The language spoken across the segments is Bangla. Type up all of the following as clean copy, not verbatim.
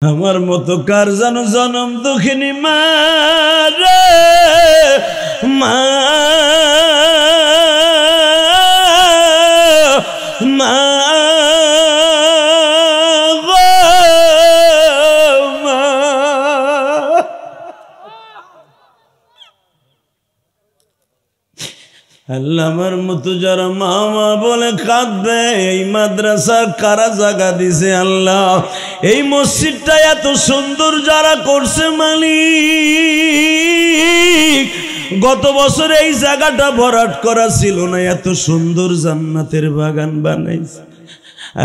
আমার মতো কার জানো জনম দুঃখিনী মা রে মা মা আল্লাহ আমার মতো যারা মামা বলে কাঁদবে এই মাদ্রাসা কারা জায়গা দিছে আল্লাহ এই মসজিদটা এত সুন্দর যারা করছে মালিক গত বছর এই জায়গাটা ভরাট করা ছিল না এত সুন্দর জান্নাতের বাগান বানাইছে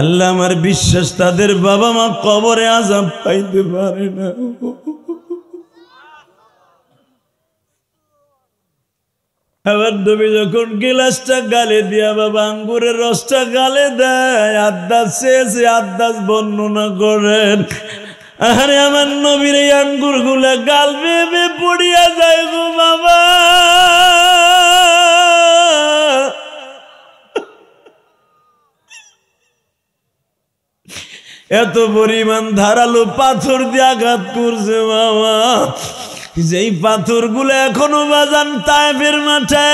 আল্লাহ আমার বিশ্বাস তাদের বাবা মা কবরে আযাব পাইতে পারে না আবার নবী যখন গিলাসটা গালে দিয়া বাবা আঙ্গুরের রসটা গালে দেয় আদাস শেষে আদাস বর্ণনা করেন আরে আমার নবীর এই আঙ্গুর গুলা গাল বেয়ে পড়িয়া যায় গো বাবা এত পরিমাণ ধারালো পাথর দিয়ে আঘাত করছে বাবা যেই পাথরগুলো এখনো বাজান তায়েফের মাঠে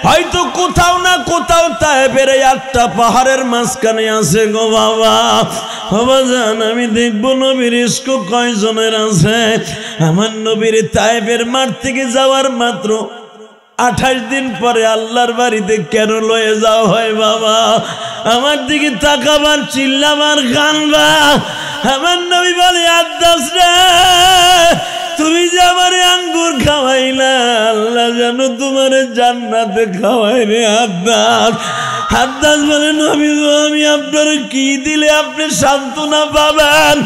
হয়তো কোথাও না কোথাও তায়েফের এই 8টা পাহাড়ের মাঝখানে আছে গো বাবা বাজান আমি দেখবো নবীর ইশক কয়জনের আছে আমার নবীর তায়েফের মাঠ থেকে যাওয়ার মাত্র 28 দিন পরে আল্লাহর বাড়িতে কেন লয়ে যাও হয় বাবা আমার দিকে তাকাবার চিল্লাবার গানবা আমার নবী বলে আদাস রে তুমি যে আমার আঙ্গুর খাওয়াইলা আল্লাহ জানো তোমার জান্নাতে খাওয়াই রে আদাস আদাস বলে নবী গো আমি আপনার কি দিলে আপনি সান্ত্বনা পাবেন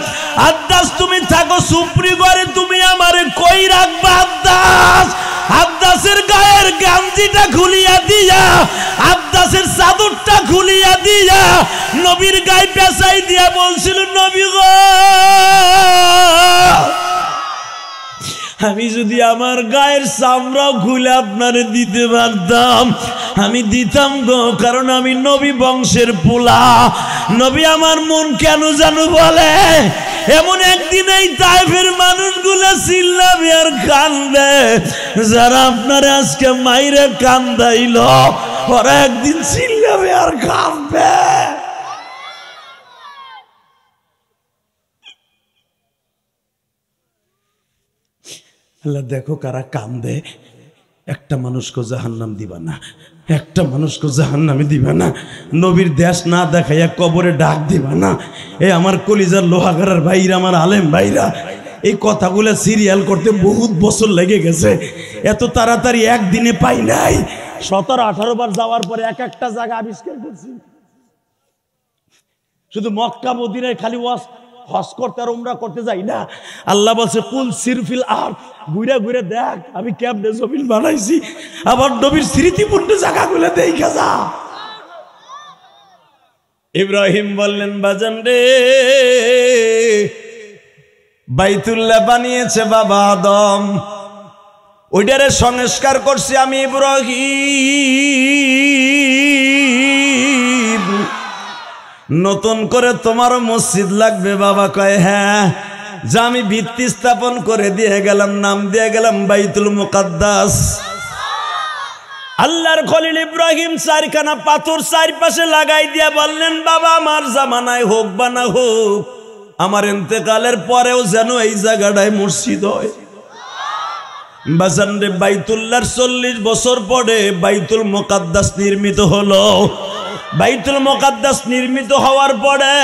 আদাস তুমি থাকো সুপ্রি করে তুমি আমারে কই রাখবা আদাস আব্বাসের গায়ের গামজিটা খুলিয়া দিয়া আব্বাসের চাদরটা খুলিয়া দিয়া নবীর গায়ে পেঁচাই দিয়া বলছিল নবী গো আমি যদি আমার গায়ের চামড়াও খুলে আপনারে দিতে পারতাম আমি দিতাম গো কারণ আমি নবী বংশের পোলা নবী আমার মন কেন জানো বলে এমন একদিন এই তায়েফের মানুষগুলো চিল্লাবে আর কান্দবে যারা আপনার আজকে মাইরে কান্দাইল ওরা একদিন চিল্লাবে আর কান্দবে আল্লাহ দেখো কারা কান্দে একটা মানুষকে জাহান্নাম দিবা না একটা মানুষকে জাহান্নামে দিবা না নবীর দেশ না দেখাইয়া কবরে ডাক দিবা না এই আমার কলিজার লোহাগারার ভাইরা আমার আলেম ভাইরা এই কথাগুলো সিরিয়াল করতে বহুত বছর লেগে গেছে এত তাড়াতাড়ি একদিনে পাই নাই 17-18 বার যাওয়ার পরে এক একটা জায়গা আবিষ্কার করছি শুধু মক্কা মদিনায় খালি হজ করতে আর উমরা করতে যাই না আল্লাহ বলছে কুল সিরফিল আরদ ঘুরে ঘুরে দেখ আমি কেমনে জমিন বানাইছি আবার নবীর স্মৃতিপূর্ণ জায়গাগুলো দেখা যা ইব্রাহিম বললেন বাজান রে বাইতুল্লাহ বানিয়েছে বাবা আদম ওইটারে সংস্কার করছি আমি ইব্রাহিম নতুন করে তোমার মসজিদ লাগবে বাবা কয় হ্যাঁ যা আমি ভিত্তি স্থাপন করে দিয়ে গেলাম নাম দিয়ে গেলাম বাইতুল মুকাদ্দাস আল্লাহর খলিল ইব্রাহিম 4খানা পাথর চারপাশে লাগাই দিয়া বললেন বাবা আমার জামানায় হোক বা না হোক আমার ইন্তেকালের পরেও যেন এই জায়গাটায় মসজিদ হয় বাজান রে বাইতুল্লাহর 40 বছর পরে বাইতুল মুকাদ্দাস নির্মিত হলো বাইতুল মুকাদ্দাস নির্মিত হওয়ার পরে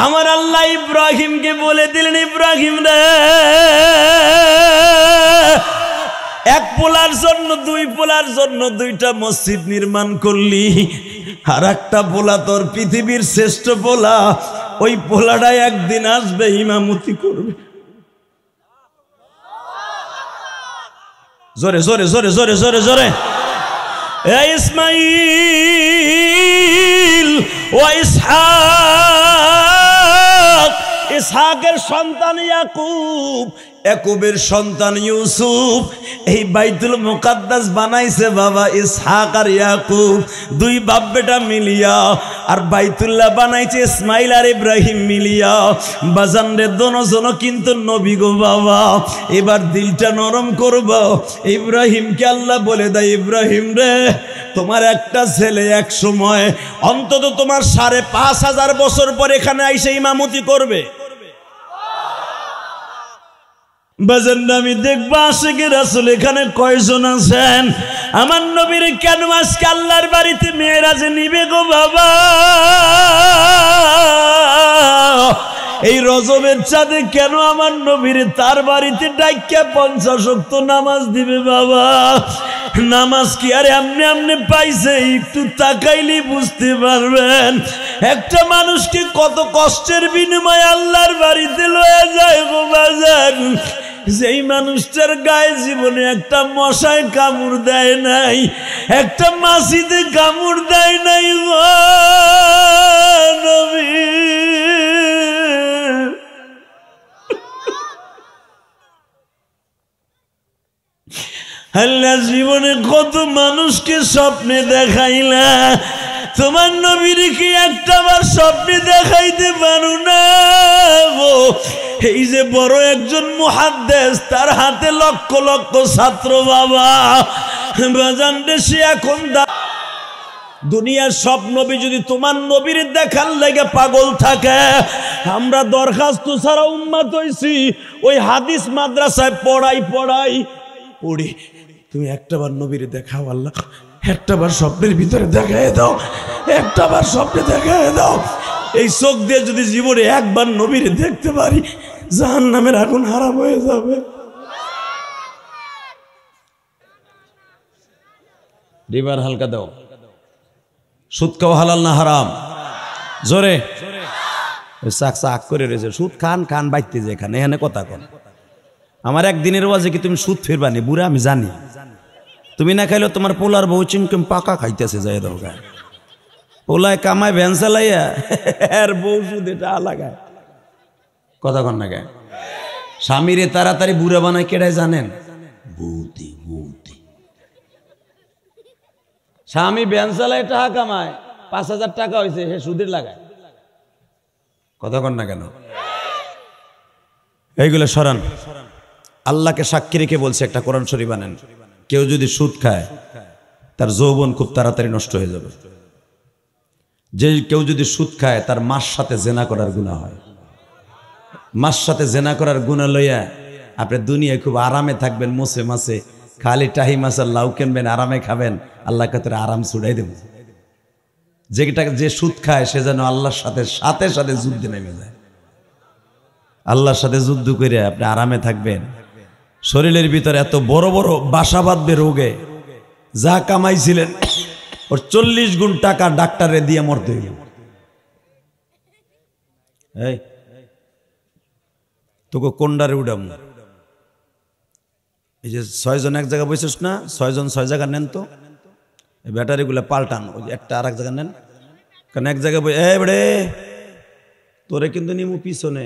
আমার আল্লাহ ইব্রাহিমকে বলে দিলেন ইব্রাহিম রে এক পোলার জন্য 2 পোলার জন্য 2টা মসজিদ নির্মাণ করলি আর একটা পোলা তোর পৃথিবীর শ্রেষ্ঠ পোলা ওই পোলাটা একদিন আসবে ইমামতি করবে জোরে জোরে জোরে জোরে জোরে জোরে এই ইসমাইল ও ইসহাক ইসহাকের সন্তান ইয়াকুব, ইয়াকুবের সন্তান ইউসুফ। এই বাইতুল মুকাদ্দাস বানাইছে বাবা ইসহাক আর ইয়াকুব, দুই বাপ বেটা মিলিয়া। আর বাইতুল্লাহ বানাইছে ইসমাইল আর ইব্রাহিম মিলিয়া। বাজান রে দোনোজন কিন্তু নবী গো বাবা। এবার দিলটা নরম করব। ইব্রাহিমকে আল্লাহ বলে দেয়, ইব্রাহিম রে তোমার একটা ছেলে এক সময় অন্তত তোমার ৫,৫০০ বছর পর এখানে আইসে ইমামতি করবে। বাজান আমি দেখবো আশিকি রাসূল এখানে কয়জন আছেন। আমার নবীর কেন আজকে আল্লাহর বাড়িতে মেয়েরাজে নিবে গো বাবা? এই রজবের চাঁদে কেন আমার নবীর তার বাড়িতে ডাইকা ৫০ ওয়াক্ত নামাজ দিবে বাবা? নামাজ কি আরে আমনে আমনে পাইছে? একটু তাকাইলে বুঝতে পারবেন একটা মানুষকে কত কষ্টের বিনিময়ে আল্লাহর বাড়িতে লয়ে যায় গো বাজান। যেই মানুষটার গায়ে জীবনে একটা মশায় কামড় দেয় নাই, একটা মাছিতে কামড় দেয় নাই গো নবী। আল্লাহ জীবনে কত মানুষকে স্বপ্নে দেখাইলা, তোমার নবীর কি একটাবার স্বপ্নে দেখাইতে পারো না গো? এই যে বড় একজন মুহাদ্দিস, তার হাতে লক্ষ লক্ষ ছাত্র বাবা। বাজান সে এখন দুনিয়ার সব নবী যদি তোমার নবীর দেখার লেগে পাগল থাকে, আমরা দরখাস্ত ছাড়া উম্মত হইছি ওই হাদিস মাদ্রাসায় পড়াই পড়ি। তুমি একটাবার নবীর দেখাও আল্লাহ, একটাবার স্বপ্নের ভিতরে দেখায় দাও, একটাবার স্বপ্নে দেখায় দাও। এই চোখ দিয়ে যদি জীবনে একবার নবীর দেখতে পারি, জাহান্নামের আগুন হারাম হয়ে যাবে। রিবার হালকা দাও। সুদ খাওয়া হালাল না হারাম? জোরে চাক করে রয়েছে। সুদ খান বাইতে যে এখানে এখানে কথা কন। আমার একদিনের ওয়াজে কি তুমি সুদ ফিরবানি বুড়া? আমি জানি তুমি না খাইলেও তোমার পোলার বউ চিমকেম পাকা খাইতেছে যাই দাও গায়ে। পোলায় কামায় ভ্যান চালাইয়া আর বউ সুদ এটা লাগায়। কথা কন না গায়ে। স্বামীরে তাড়াতাড়ি বুড়া বানায় কেডায় জানেন? বৌদি। স্বামী ভ্যান চালায় টাকা কামায়, ৫,০০০ টাকা হয়েছে, সে সুদের লাগায়। কথা কন না কেন? এইগুলো সরান। আল্লাহকে সাক্ষী রেখে বলছে একটা কোরআন শরীফ আনেন। কেউ যদি সুদ খায় তার যৌবন খুব তাড়াতাড়ি নষ্ট হয়ে যাবে। যে কেউ যদি সুদ খায় তার মার সাথে জেনা করার গুনাহ হয়। মার সাথে জেনা করার গুনাহ লইয়া আপনি দুনিয়ায় খুব আরামে থাকবেন, মোসে মাসে খালি টাহি মাছের লাউ কিনবেন, আরামে খাবেন, আল্লাহ কাতরে আরাম ছুড়াই দেব। যে সুদ খায় সে যেন আল্লাহর সাথে সাথে যুদ্ধে নেমে যায়। আল্লাহর সাথে যুদ্ধ করে আপনি আরামে থাকবেন। শরীরের ভিতরে এত বড় বড় বাসা বাঁধবে রোগে, যা কামাইছিলেন ওর 40 গুণ টাকা ডাক্তারে দিয়ে মরতে হইল। এই তোকে কোনডারে উঠাম? এই যে 6 জন এক জায়গায় বসেছ না, 6 জন 6 জায়গা নেন তো। এই ব্যাটারিগুলো পাল্টান, ওই একটা আর এক জায়গা নেন। কারণ এক জায়গায় বেড়ে তোরে কিন্তু নিমু পিছনে।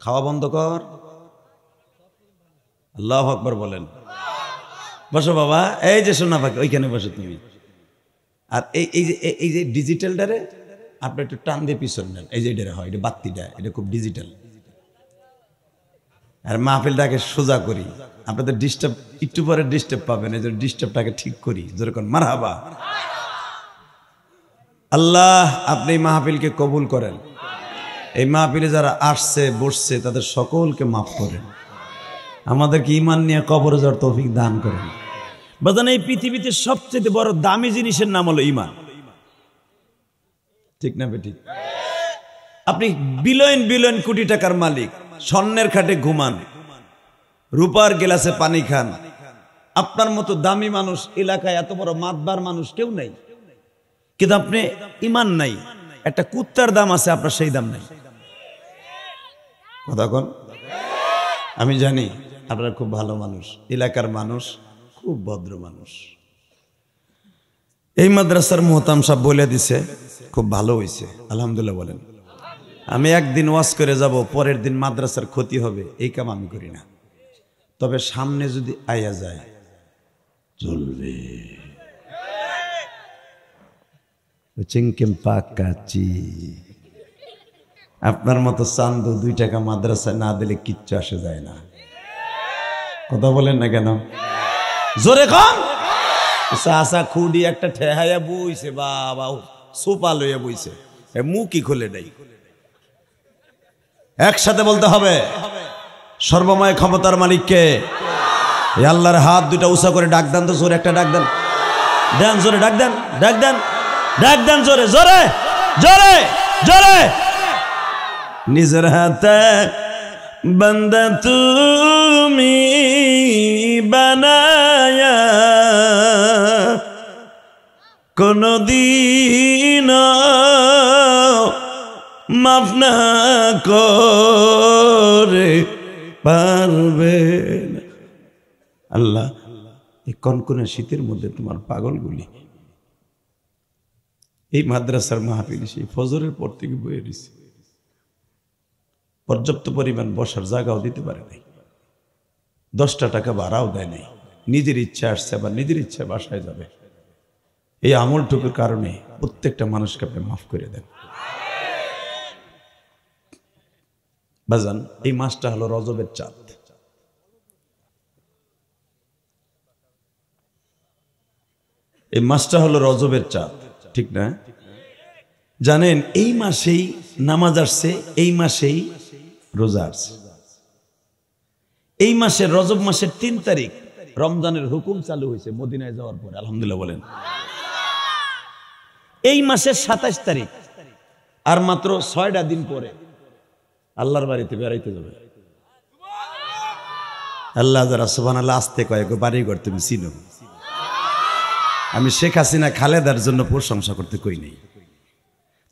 খাওয়া বন্ধ কর। আল্লাহু আকবার বলেন। বসো বাবা, এই যে সোনা পাখি ওইখানে বসো তুমি। আর এই যে ডিজিটালটারে আপনি একটু টান দিয়ে পিছনে নেন। এই যে এটা হয়, এটা বাত্তিটা, এটা খুব ডিজিটাল। আর মাহফিলটাকে সোজা করি। আপনাদের ডিস্টার্ব একটু পরে ডিস্টার্ব পাবেন, এই যে ডিস্টার্বটাকে ঠিক করি। যেরকম মারহাবা। আল্লাহ আপনি মাহফিলকে কবুল করেন। এই মাহফিলে যারা আসছে বসছে তাদের সকলকে মাফ করেন। আমাদেরকে ঈমান নিয়ে কবরে যাওয়ার তৌফিক দান করেন। বাজান এই পৃথিবীতে সবচেয়ে বড় দামি জিনিসের নাম হলো ঈমান। ঠিক না বেঠিক? আপনি বিলিয়ন কোটি টাকার মালিক, স্বর্ণের খাটে ঘুমান, রূপার গ্লাসে পানি খান, আপনার মতো দামি মানুষ এলাকায় এত বড় মাতবার মানুষ কেউ নাই। কিন্তু আপনি ঈমান নাই। একটা কুত্তার দাম আছে, আপনার সেই দাম নাই। কথা কন। আমি জানি আপনারা খুব ভালো মানুষ, এলাকার মানুষ, খুব ভদ্র মানুষ। এই মাদ্রাসার মোহতাম সাহেব বলে দিছে, খুব ভালো হয়েছে, আলহামদুলিল্লাহ বলেন। আমি একদিন ওয়াজ করে যাব, পরের দিন মাদ্রাসার ক্ষতি হবে, এই কাম আমি করি না। তবে সামনে যদি আয়া যায় চলবে। আপনার মতো চান্দু 2 টাকা মাদ্রাসায় না দিলে কিচ্ছু আসে যায় না। কথা বলেন না কেন? জোরে কম। চাচা খুঁড়ি একটা ঠেহাইয়া বইছে, বাবা সোপা লইয়া বইছে, মুখই খুলে নেই। একসাথে বলতে হবে সর্বময় ক্ষমতার মালিককে। আল্লাহর হাত 2টা উঁচা করে ডাক দেন তো, জোরে একটা ডাক দেন, দেন জোরে ডাক দেন, ডাক দেন, ডাক দেন জোরে জোরে জোরে জোরে। নিজের হাতে বান্দা তুমি বানায়া কোনদিন মাফ না করে পারবে না। আল্লাহ, এই কনকনে শীতের মধ্যে তোমার পাগলগুলি এই মাদ্রাসার মাহফিল সেই ফজরের পর থেকে বয়ে দিছে, পর্যাপ্ত পরিমাণ বসার জায়গাও দিতে পারে নাই, 10টা টাকা ভাড়াও দেয় নাই, নিজের ইচ্ছা আসছে, আবার নিজের ইচ্ছা বাসায় যাবে। এই আমলটুকুর কারণে প্রত্যেকটা মানুষকে আপনি মাফ করে দেন। বাজান, এই মাসটা হলো রজবের চাঁদ। এই মাসটা হলো রজবের চাঁদ, ঠিক না? জানেন এই মাসেই নামাজ আসছে, এই মাসেই রোজা আসছে। এই মাসের রজব মাসের 3 তারিখ রমজানের হুকুম চালু হয়েছে মদিনায় যাওয়ার পরে। আলহামদুলিল্লাহ বলেন। এই মাসের 27 তারিখ, আর মাত্র 6টা দিন পরে আল্লাহর বাড়িতে বেড়াইতে যাবে। আল্লাহ যারা সুবহানাল্লাহ আসতে কয়েক বাড়ি ঘর তুমি চিনো। আমি শেখ হাসিনা খালেদার জন্য প্রশংসা করতে কই নাই।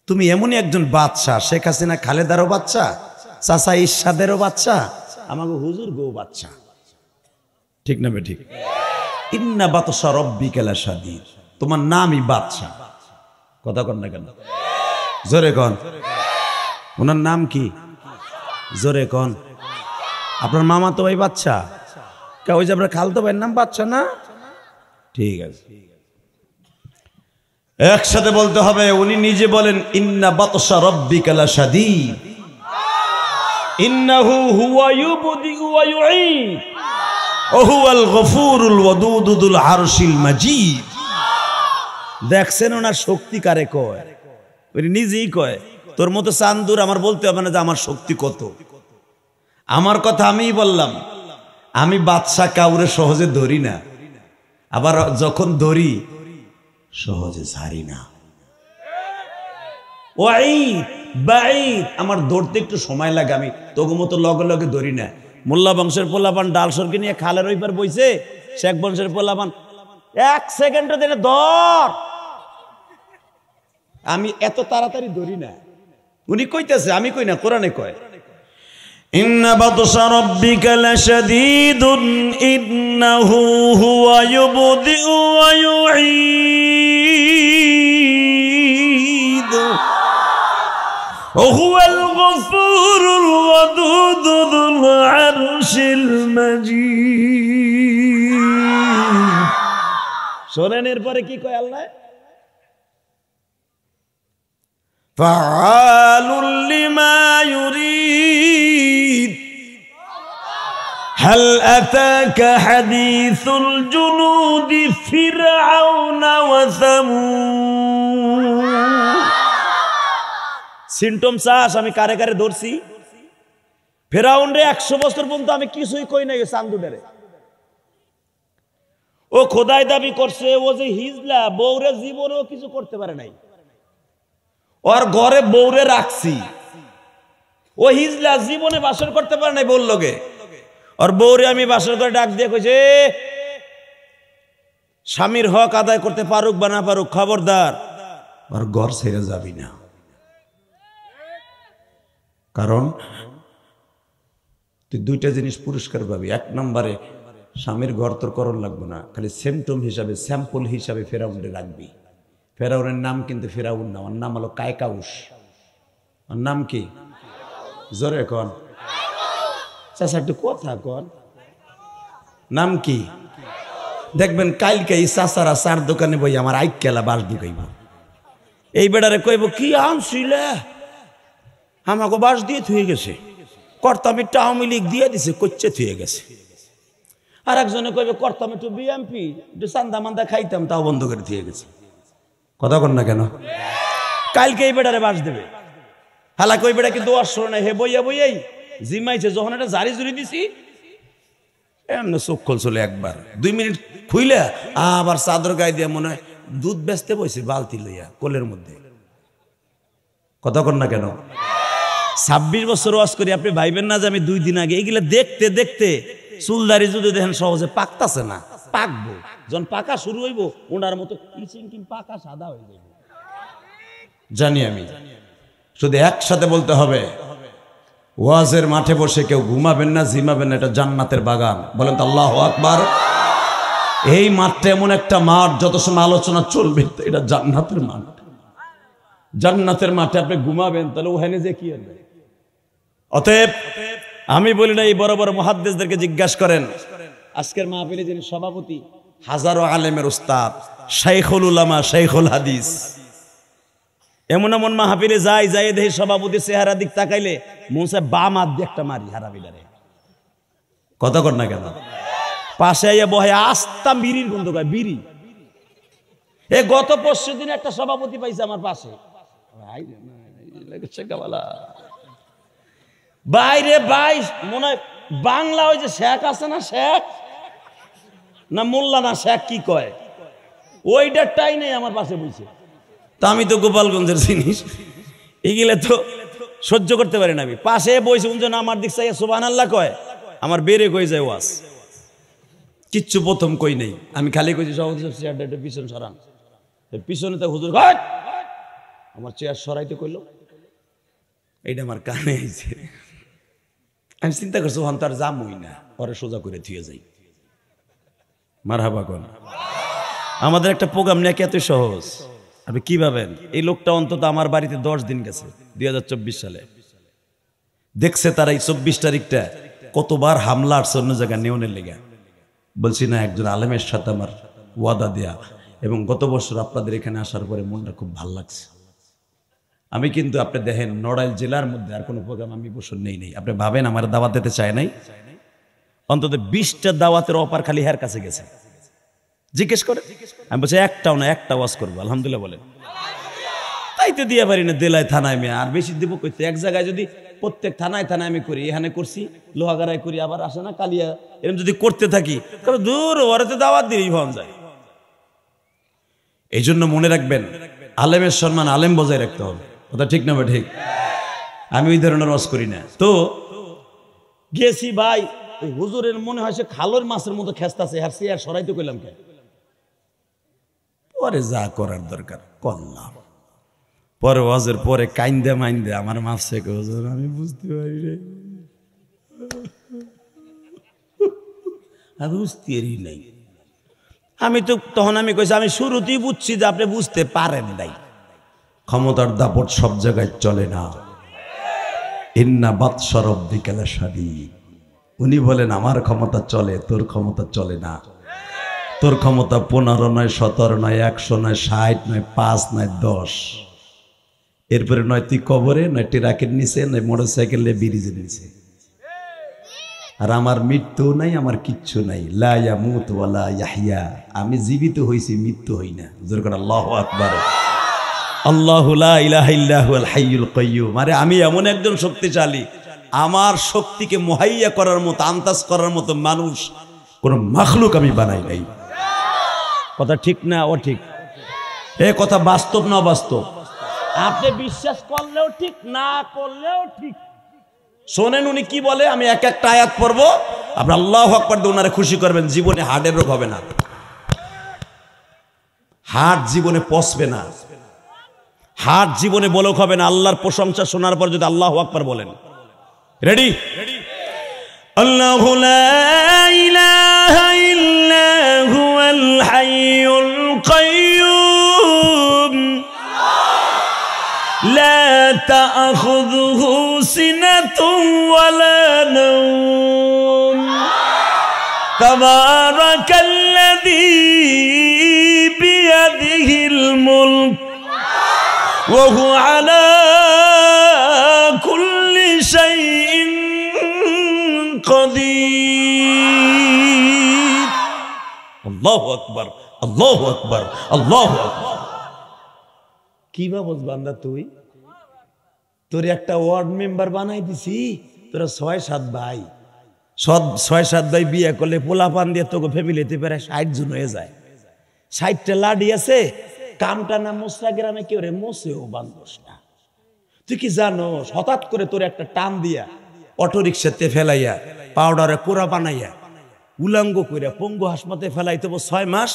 তুমি এমনই একজন বাদশা, শেখ হাসিনা খালেদারও বাচ্চা, চাচা ইরশাদেরও বাচ্চা, আমাকে হুজুর গো বাচ্চা, ঠিক না বে ঠিক? ইন্না বাতশা রব্বিকা লাশাদীদ, তোমার নামই বাদশা। কথা কন না কেন? জোরে কন। ওনার নাম কি? জোরে কন। আপনার মামা তো ভাই বাচ্চা, কে ওই যে আপনার খালতো ভাইয়ের নাম বাচ্চা না? ঠিক আছে, একসাথে বলতে হবে। উনি নিজে বলেন ইন্না বাতশা রব্বিকা লাশাদীদ, ইন্নাহু হুয়া ইউবদিউ ওয়া ইউঈদ ওয়া হুয়াল গফুরুল ওয়াদুদুল আরশিল মাজিদ। দেখছেন ওনার শক্তি কারে কয়? উনি নিজেই কয়, তোর মতো চান্দুর আমার বলতে হবে না যে আমার শক্তি কত। আমার কথা আমিই বললাম, আমি বাদশা কাউরে সহজে ধরি না, আবার যখন ধরি সহজে ছাড়ি না। ওয়াঈদ বাঈদ, আমার ধরতে একটু সময় লাগে, আমি তোগো মতো লগে লগে ধরি না। মোল্লা বংশের পোলাপান ডাল সরকে নিয়ে খালের ওই পার বইছে, শেখ বংশের পোলাপান 1 সেকেন্ডে দিলে ধর, আমি এত তাড়াতাড়ি ধরি না। উনি কইতেছে, আমি কই না, কোরআনে কয় ইন্না বাতশা রাব্বিকা লাশাদীদুন ইন্নাহু হুয়া ইউবদিউ ওয়া ইউঈদ ওয়া হুয়াল গফুরুল ওয়াদুদুল আরশিল মাজিদ। শোনেন এরপরে কি কয় আল্লাহ? ফাআলুল লিমা ইউরিদ হাল আতাকা হাদিসুল জুনুদি ফিরআউনা ওয়া সামূদ। সিম্পটম চাস আমি কারে কারে ধরছি? ফেরাউন রে 100 বছর পর্যন্ত আমি কিছুই কই নাই। চান্দুডারে ও খোদাই দাবি করছে, ও যে হিজলা বউরে জীবনেও কিছু করতে পারে নাই। ওর ঘরে বউরে রাখছি, ও হিজলা জীবনে বাসর করতে পারে নাই বউর লগে। ওর বউরে আমি বাসর করে ডাক দিয়ে কইছে, স্বামীর হক আদায় করতে পারুক বা না পারুক, খবরদার ওর ঘর ছেড়ে যাবি না। কারণ তুই 2টা জিনিস পুরস্কার পাবি। 1 নম্বরে স্বামীর ঘর তোর করণ লাগবে না, খালি সিম্পটম হিসাবে, স্যাম্পল হিসাবে ফেরাউনরে রাখবি। ফেরাউনের নাম কিন্তু ফেরাউন না, ওর নাম হলো কায়কাউস। নাম কি? জোরে কন চাচা, একটু কথা কন। নাম কি? দেখবেন কালকে এই চাচারা চার দোকানে বই আমার আইকেলা বাস ঢুকাইব। এই বেড়ারে কইব কি আনছিলে, আমাকে বাস দিয়ে থুয়ে গেছে, কর্তামিটা আওয়ামী লীগ দিয়ে দিছে, কচ্ছে থুয়ে গেছে। আর একজনে কইবে করতাম একটু বিএমপি, একটু চান্দা মান্দা খাইতাম, তাও বন্ধ করে থুয়ে গেছে। কথা কন না কেন? কালকে এই বেড়ারে বাস দেবে। হালাক ওই বেড়া কিন্তু অশ্বর নাই, হে বইয়া বইয়াই জিমাইছে। যখন এটা জারি জুড়ি দিছি এমন চোখ খোল চলে, একবার 2 মিনিট খুইলে আবার চাদর গায়ে দিয়ে মনে হয় দুধ বেচতে বসে বালতি লইয়া কোলের মধ্যে। কথা কন না কেন? 26 বছর ওয়াজ করি, আপনি ভাইবেন না যে আমি 2 দিন আগে। এগুলা দেখতে দেখতে চুলদারি যদি দেখেন সহজে পাকতাছে না, পাকবো যখন পাকা শুরু হইব ওনার মতো কিচিং পাকা সাদা হয়ে যাবে। জানি আমি, শুধু একসাথে বলতে হবে, ওয়াজের মাঠে বসে কেউ ঘুমাবেন না, জিমাবেন না, এটা জান্নাতের বাগান। বলেন তো আল্লাহু আকবার। এই মাঠটা এমন একটা মাঠ, যত সময় আলোচনা চলবে এটা জান্নাতের মাঠ। জান্নাতের মাঠে আপনি ঘুমাবেন, তাহলে ওখানে যে কি হবে? অতএব আমি বলি না, এই বড় বড় মুহাদ্দিসদেরকে জিজ্ঞাসা করেন। আজকের মাহফিলে যিনি সভাপতি, হাজারো আলেমের উস্তাদ, শাইখুল উলামা, শাইখুল হাদিস। এমন এমন মাহফিলে যাই দেখি সভাপতি চেহারা দিক তাকাইলে মনসে বাম হাত দিয়ে একটা মারি হারাবিটারে। কথা কর না কেন? পাশে আইয়া বহে আস্তা বিড়ির গন্ধ গায়, বিড়ি। গত পরশু দিন একটা সভাপতি পাইছে আমার পাশে, বাইরে ভাই মনে হয় বাংলা ওই যে শেখ আছে না, শেখ না মোল্লা না শেখ কি কয়, ওইটারটাই নেই আমার পাশে বইছে। তা আমি তো গোপালগঞ্জের জিনিস, এগুলো তো সহ্য করতে পারি না। আমি পাশে বইছে, উনজন আমার দিক চাইয়া সুবহানাল্লাহ কয়, আমার বেড়ে কই যায় ওয়াজ। কিচ্ছু প্রথম কই নেই, আমি খালি কইছি সভাপতি সাহেব চেয়ারটা একটু পিছন সরান। পিছনে তো হুজুর আমার চেয়ার সরাইতে কইল, এইটা আমার কানে আইছে। আমি চিন্তা করছি ওখান তার জামই না, পরে সোজা করে থুয়ে যাই। মারহাবা কোন। আমাদের একটা প্রোগ্রাম নিয়ে এত সহজ, আপনি কি ভাবেন? এই লোকটা অন্তত আমার বাড়িতে 10 দিন গেছে 2024 সালে। দেখছে তারা এই 24 তারিখটা কতবার হামলা আসছে অন্য জায়গায় নেওয়ার লেগে। বলছি না, একজন আলেমের সাথে আমার ওয়াদা দেয়া, এবং গত বছর আপনাদের এখানে আসার পরে মনটা খুব ভালো লাগছে। আমি কিন্তু আপনি দেখেন নড়াইল জেলার মধ্যে আর কোনো প্রোগ্রাম আমি বছর নেই। আপনি ভাবেন আমার দাওয়াত দিতে চায় নাই? অন্তত 20টা দাওয়াতের অফার খালি হের কাছে গেছে। জিজ্ঞেস করে, আমি বলছি একটাও না, একটা ওয়াজ করবো আলহামদুলিল্লাহ বলেন। তাই তো দিয়ে পারি না দেলায় থানায় মেয়ে, আর বেশি দিব কইতে। এক জায়গায় যদি প্রত্যেক থানায় আমি করি, এখানে করছি, লোহাগাড়ায় করি, আবার আসে না কালিয়া, এরকম যদি করতে থাকি তবে দূর ওরাতে দাওয়াত দিলেই ভান যায়। এই জন্য মনে রাখবেন, আলেমের সম্মান আলেম বজায় রাখতে হবে। কথা ঠিক না? ঠিক। আমি ওই ধরনের ওয়াজ করি না। তো গেছি ভাই, ওই হুজুরের মনে হয় সে খালের মাছের মতো খেস্তাছে, আর সে আর সরাইতে কইলাম কে, পরে যা করার দরকার করলাম। পরে ওয়াজের পরে কাইন্দে মাইন্দে আমার মাছ থেকে, হুজুর আমি বুঝতে পারি রে, আমি বুঝতেই নাই। আমি তো তখন আমি কইছি, আমি শুরুতেই বুঝছি যে আপনি বুঝতে পারেন নাই। ক্ষমতার দাপট সব জায়গায় চলে না। ইন্না বাতশা রাব্বিকা লাশাদীদ। উনি বলেন আমার ক্ষমতা চলে, তোর ক্ষমতা চলে না। তোর ক্ষমতা 15 নয়, 17 নয়, 100 নয়, 60 নয়, 5 নয়, 10। এরপরে নয় তুই কবরে, নয় ট্রাকের নিচে, নয় মোটরসাইকেল ব্রিজের নিচে। আর আমার মৃত্যু নাই, আমার কিচ্ছু নাই। লা ইয়ামুত ওয়া লা ইয়াহইয়া। আমি জীবিত হইছি, মৃত্যু হই না। জোরে করে আল্লাহু আকবার। আল্লাহু লা ইলাহা ইল্লা হুয়াল হাইয়ুল কাইয়্যুম। আরে আমি এমন একজন শক্তিশালী, আমার শক্তিকে মুহাইয়া করার মতো, আন্দাজ করার মতো মানুষ কোন মাখলুক আমি বানাই নাই। কথা ঠিক না ও ঠিক? এ কথা বাস্তব না বাস্তব? আপনি বিশ্বাস করলেও ঠিক, না করলেও ঠিক। শোনেন উনি কি বলে, আমি এক একটা আয়াত পড়বো, আপনি আল্লাহু আকবার দিয়ে ওনারে খুশি করবেন। জীবনে হার্টের রোগ হবে না, হার্ট জীবনে পচবে না, হার্ট জীবনে বলক হবে না। আল্লাহর প্রশংসা শোনার পর যদি আল্লাহু আকবার বলেন। রেডি? আল্লাহু লা ইলাহা ইল্লা হুয়াল হাইয়ুল কাইয়্যুম লা তাখুযুহু সিনাতুন ওয়ালা নাওম তাবারাকাল্লাযী বিয়াদিহিল মুলক ওয়া হুয়া আলা কুল্লি শাইইন কাদির। আল্লাহু আকবার, আল্লাহু আকবার, আল্লাহু আকবার। কি ভাবছ বান্দা তুই? তোর একটা ওয়ার্ড মেম্বার বানাই দিছি, তোরা 6-7 ভাই, 6-7 ভাই বিয়ে করলে পোলাপান দিয়ে তোকে ফ্যামিলিতে প্রায় 60 জন হয়ে যায়। 60টা লাডি আছে, কামটা না মোসরা গ্রামে কেউ রে মোসেও বান্ধস না। তুই কি জানোস হঠাৎ করে তোর একটা টান দিয়া অটো রিক্সাতে ফেলাইয়া পাউডারে কোরা বানাইয়া উলাঙ্গ কইরা পঙ্গু হাসপাতে ফেলাইতে 6 মাস,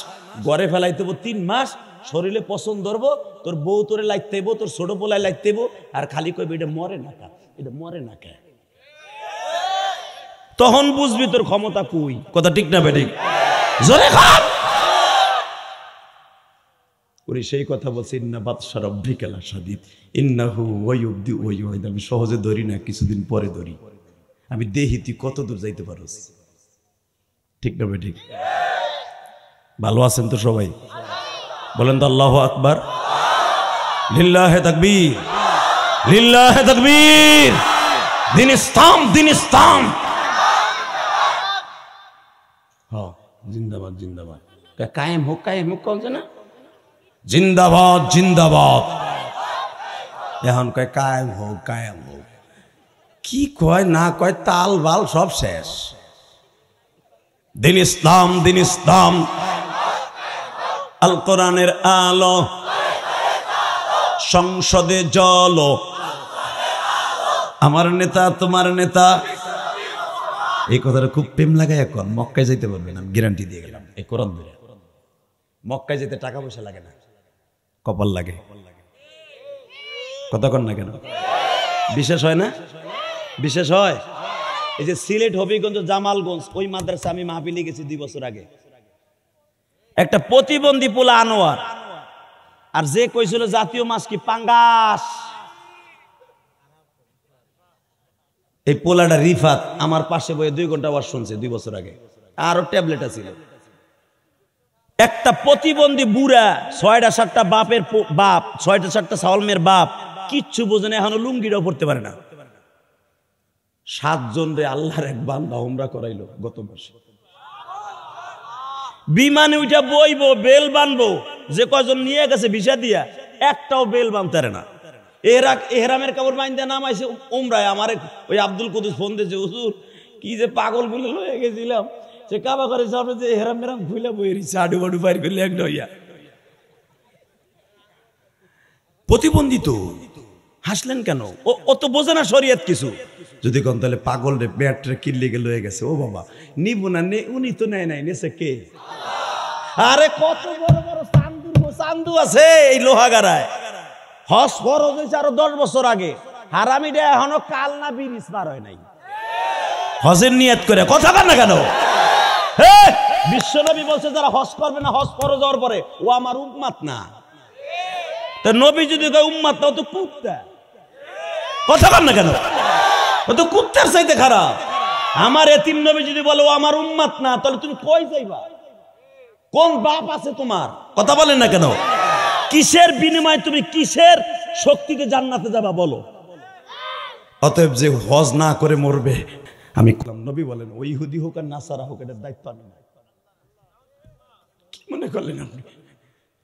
ঘরে ফেলাইতে 3 মাস, শরীরে পছন্দ ধরবো, তোর বউ তোরে লাগতেইব, তোর ছোট পোলায় লাগতেইব, আর খালি কইবে এটা মরে না কা, এটা মরে না কা। তখন বুঝবি তোর ক্ষমতা কই। কথা ঠিক না বেঠিক? জোরে খান ওরে সেই কথা বলছে, ইন্না বাতশা রাব্বিকা লাশাদীদ ইন্নাহু ওয়ায়ুবদি ওয়ায়ুঈদ। আমি সহজে ধরি না, কিছুদিন পরে ধরি। আমি দেহি তুই কত দূর যাইতে পারোস। ঠিক না বেঠিক? ভালো আছেন তো সবাই? বলেন তো আল্লাহু আকবার, লিল্লাহে তাকবীর, লিল্লাহে তাকবীর। দিন ইসলাম, দিন ইসলাম। হ্যাঁ, জিন্দাবাদ, জিন্দাবাদ। কায়েম হোক, কায়েম হোক কলছে না, জিন্দাবাদ, জিন্দাবাদ। এখন কয় কায়েম হোক, কায়েম হোক। কি কয় না কয়, তাল বাল সব শেষ। দিন ইসলাম, দিন ইসলাম। আল কোরআনের আলো, সংসদে জলো, আমার নেতা তোমার নেতা। এই কথাটা খুব প্রেম লাগায়। এখন মক্কায় যাইতে পারবেন, আমি গ্যারান্টি দিয়ে গেলাম। এই কোরআন ধরে মক্কায় যেতে টাকা পয়সা লাগে না, কপাল লাগে। কথা কন না কেন? বিশেষ হয় না? বিশেষ হয়। এই যে সিলেট, হবিগঞ্জ, জামালগঞ্জ, ওই মাদ্রাসা আমি মাহফিলে গেছি 2 বছর আগে। একটা প্রতিবন্ধী পোলা আনোয়ার, আর যে কইছিল জাতীয় মাছ কি পাঙ্গাস, এই পোলাটা রিফাত আমার পাশে বসে 2 ঘন্টা ওয়াজ শুনছে 2 বছর আগে। আরো ট্যাবলেট ছিল। একটা প্রতিবন্ধী বুড়া, 6টা-7টা বাপের বাপ, 6টা-7টা সাওয়ালমের বাপ, কিচ্ছু বোঝে না, এখনো লুঙ্গিটাও পড়তে পারে না। 7 জন রে আল্লাহর এক বান্দা উমরা করাইলো গত মাসে। বিমানে উঠা বইবো, বেল বানবো, যে কয়জন নিয়ে গেছে ভিসা দিয়া, একটাও বেল বানতে পারে না। এহরামের কাপড় বাইন্দা নামাইছে উমরায়। আমার ওই আব্দুল কুদুস ফোন দিয়েছে, হুজুর কি যে পাগল বলে লয়ে গেছিলাম, সে কাবা করে সামনে যে এহরাম মেরাম খুইলা বইয়েছে, আডু বাডু বাইর করলে এক নইয়া। প্রতিবন্ধী তো হাসলেন কেন? ও তো বোঝে না শরীয়ত কিছু। যদি কোন তাহলে পাগল রে পেটরে কিল্লি গেল হয়ে গেছে, ও বাবা নিব না, উনি তো নেয় নাই, নেছে কে? আরে কত বড় বড় চান্দু আছে এই লোহাগাড়ায়। হজ ফরজ হয়েছে আরো 10 বছর আগে। হারামিটা এখনো কাল না বিরিজ পার হয় নাই হজের নিয়ত করে। কথা বল না কেন? বিশ্বনবী বলছে যারা হজ করবে না, হজ ফরজ হওয়ার পরে, ও আমার উম্মত না। তা নবী যদি কয় উম্মত না, ও তো কুত্তা। কথা বল না কেন? ও তো কুত্তার চাইতে খারাপ। আমার এতিম নবী যদি বলে ও আমার উম্মত না, তাহলে তুমি কই যাইবা? কোন বাপ আছে তোমার? কথা বলেন না কেন? কিসের বিনিময়ে তুমি কিসের শক্তিতে জান্নাতে যাবা বলো? অতএব যে হজ না করে মরবে, আমি নবী বলেন ওই ইহুদি হোক আর নাসারা হোক, এটার দায়িত্ব আমি না। কি মনে করলেন আপনি?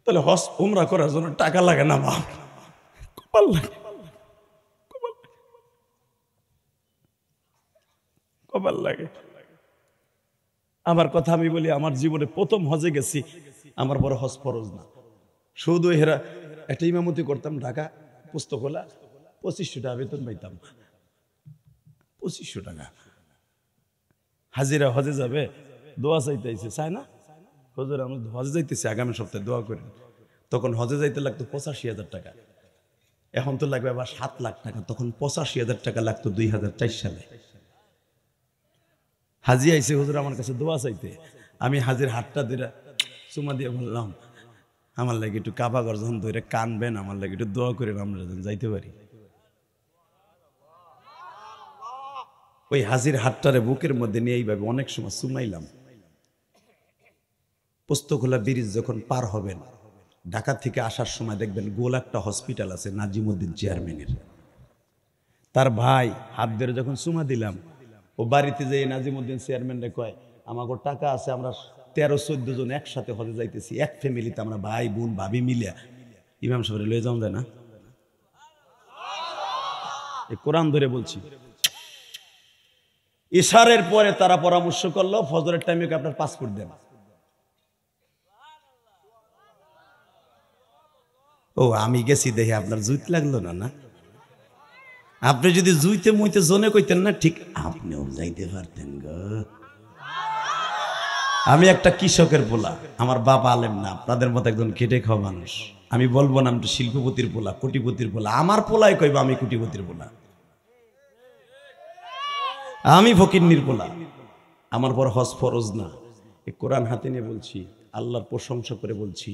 তাহলে হজ উমরা করার জন্য টাকা লাগে না? বাপ কপাল লাগে, কপাল লাগে। আমার কথা আমি বলি, আমার জীবনে প্রথম হজে গেছি, আমার বড় হজ ফরজ না। শুধু হেরা একটা ইমামতি করতাম ঢাকা পুস্তকলা, 2500 টাকা বেতন পাইতাম। 2500 টাকা হাজিরা। হজে যাবে, দোয়া চাইতে আইছে, চায় না? হুজুর আমি হজে যাইতেছি, আগামী সপ্তাহে দোয়া করেন। তখন হজে যাইতে লাগতো 85,000 টাকা। এখন তো লাগবে আবার 7 লাখ টাকা। তখন 85,000 টাকা লাগতো 2004 সালে। হাজি আইছে হুজুর আমার কাছে দোয়া চাইতে। আমি হাজির হাতটা ধরে চুমা দিয়ে বললাম, আমার লাগে একটু কাবা ঘর যখন ধরে কানবেন, আমার লাগে একটু দোয়া করেন, আমরা যেন যাইতে পারি। ওই হাজির হাটটারে বুকের মধ্যে নিয়ে এইভাবে অনেক সময় সুমাইলাম। পোস্তখোলা ব্রিজ যখন পার হবেন, ঢাকা থেকে আসার সময় দেখবেন গোল একটা হসপিটাল আছে নাজিমুদ্দিন চেয়ারম্যানের, তার ভাই হাত ধরে যখন সুমা দিলাম, ও বাড়িতে যেয়ে নাজিমুদ্দিন চেয়ারম্যানরে কয় আমাকে টাকা আছে, আমরা 13-14 জন একসাথে হজে যাইতেছি, এক ফ্যামিলিতে আমরা ভাই বোন ভাবি মিলিয়া, ইমাম সাহেব লয়ে যাওয়া যায় না? কোরআন ধরে বলছি। ইশারের পরে তারা পরামর্শ করলো ফজরের টাইমে আপনার পাসপোর্ট দেন। ও আমি গেছি দেখে আপনার জুইত লাগলো না? না, আপনি যদি জুইতে মুইতে জোনে কইতেন না, ঠিক আপনিও যাইতে পারতেন গো। আমি একটা কৃষকের পোলা, আমার বাবা আলেম না, আপনাদের মতো একজন খেটে খাওয়া মানুষ। আমি বলবো না আমি শিল্পপতির পোলা, কোটিপতির পোলা, আমার পোলাই কইবা আমি কোটিপতির পোলা, আমি ফকিন্নির পোলা, আমার পর হজ ফরজ না। এই কোরআন হাতে নিয়ে বলছি, আল্লাহর প্রশংসা করে বলছি।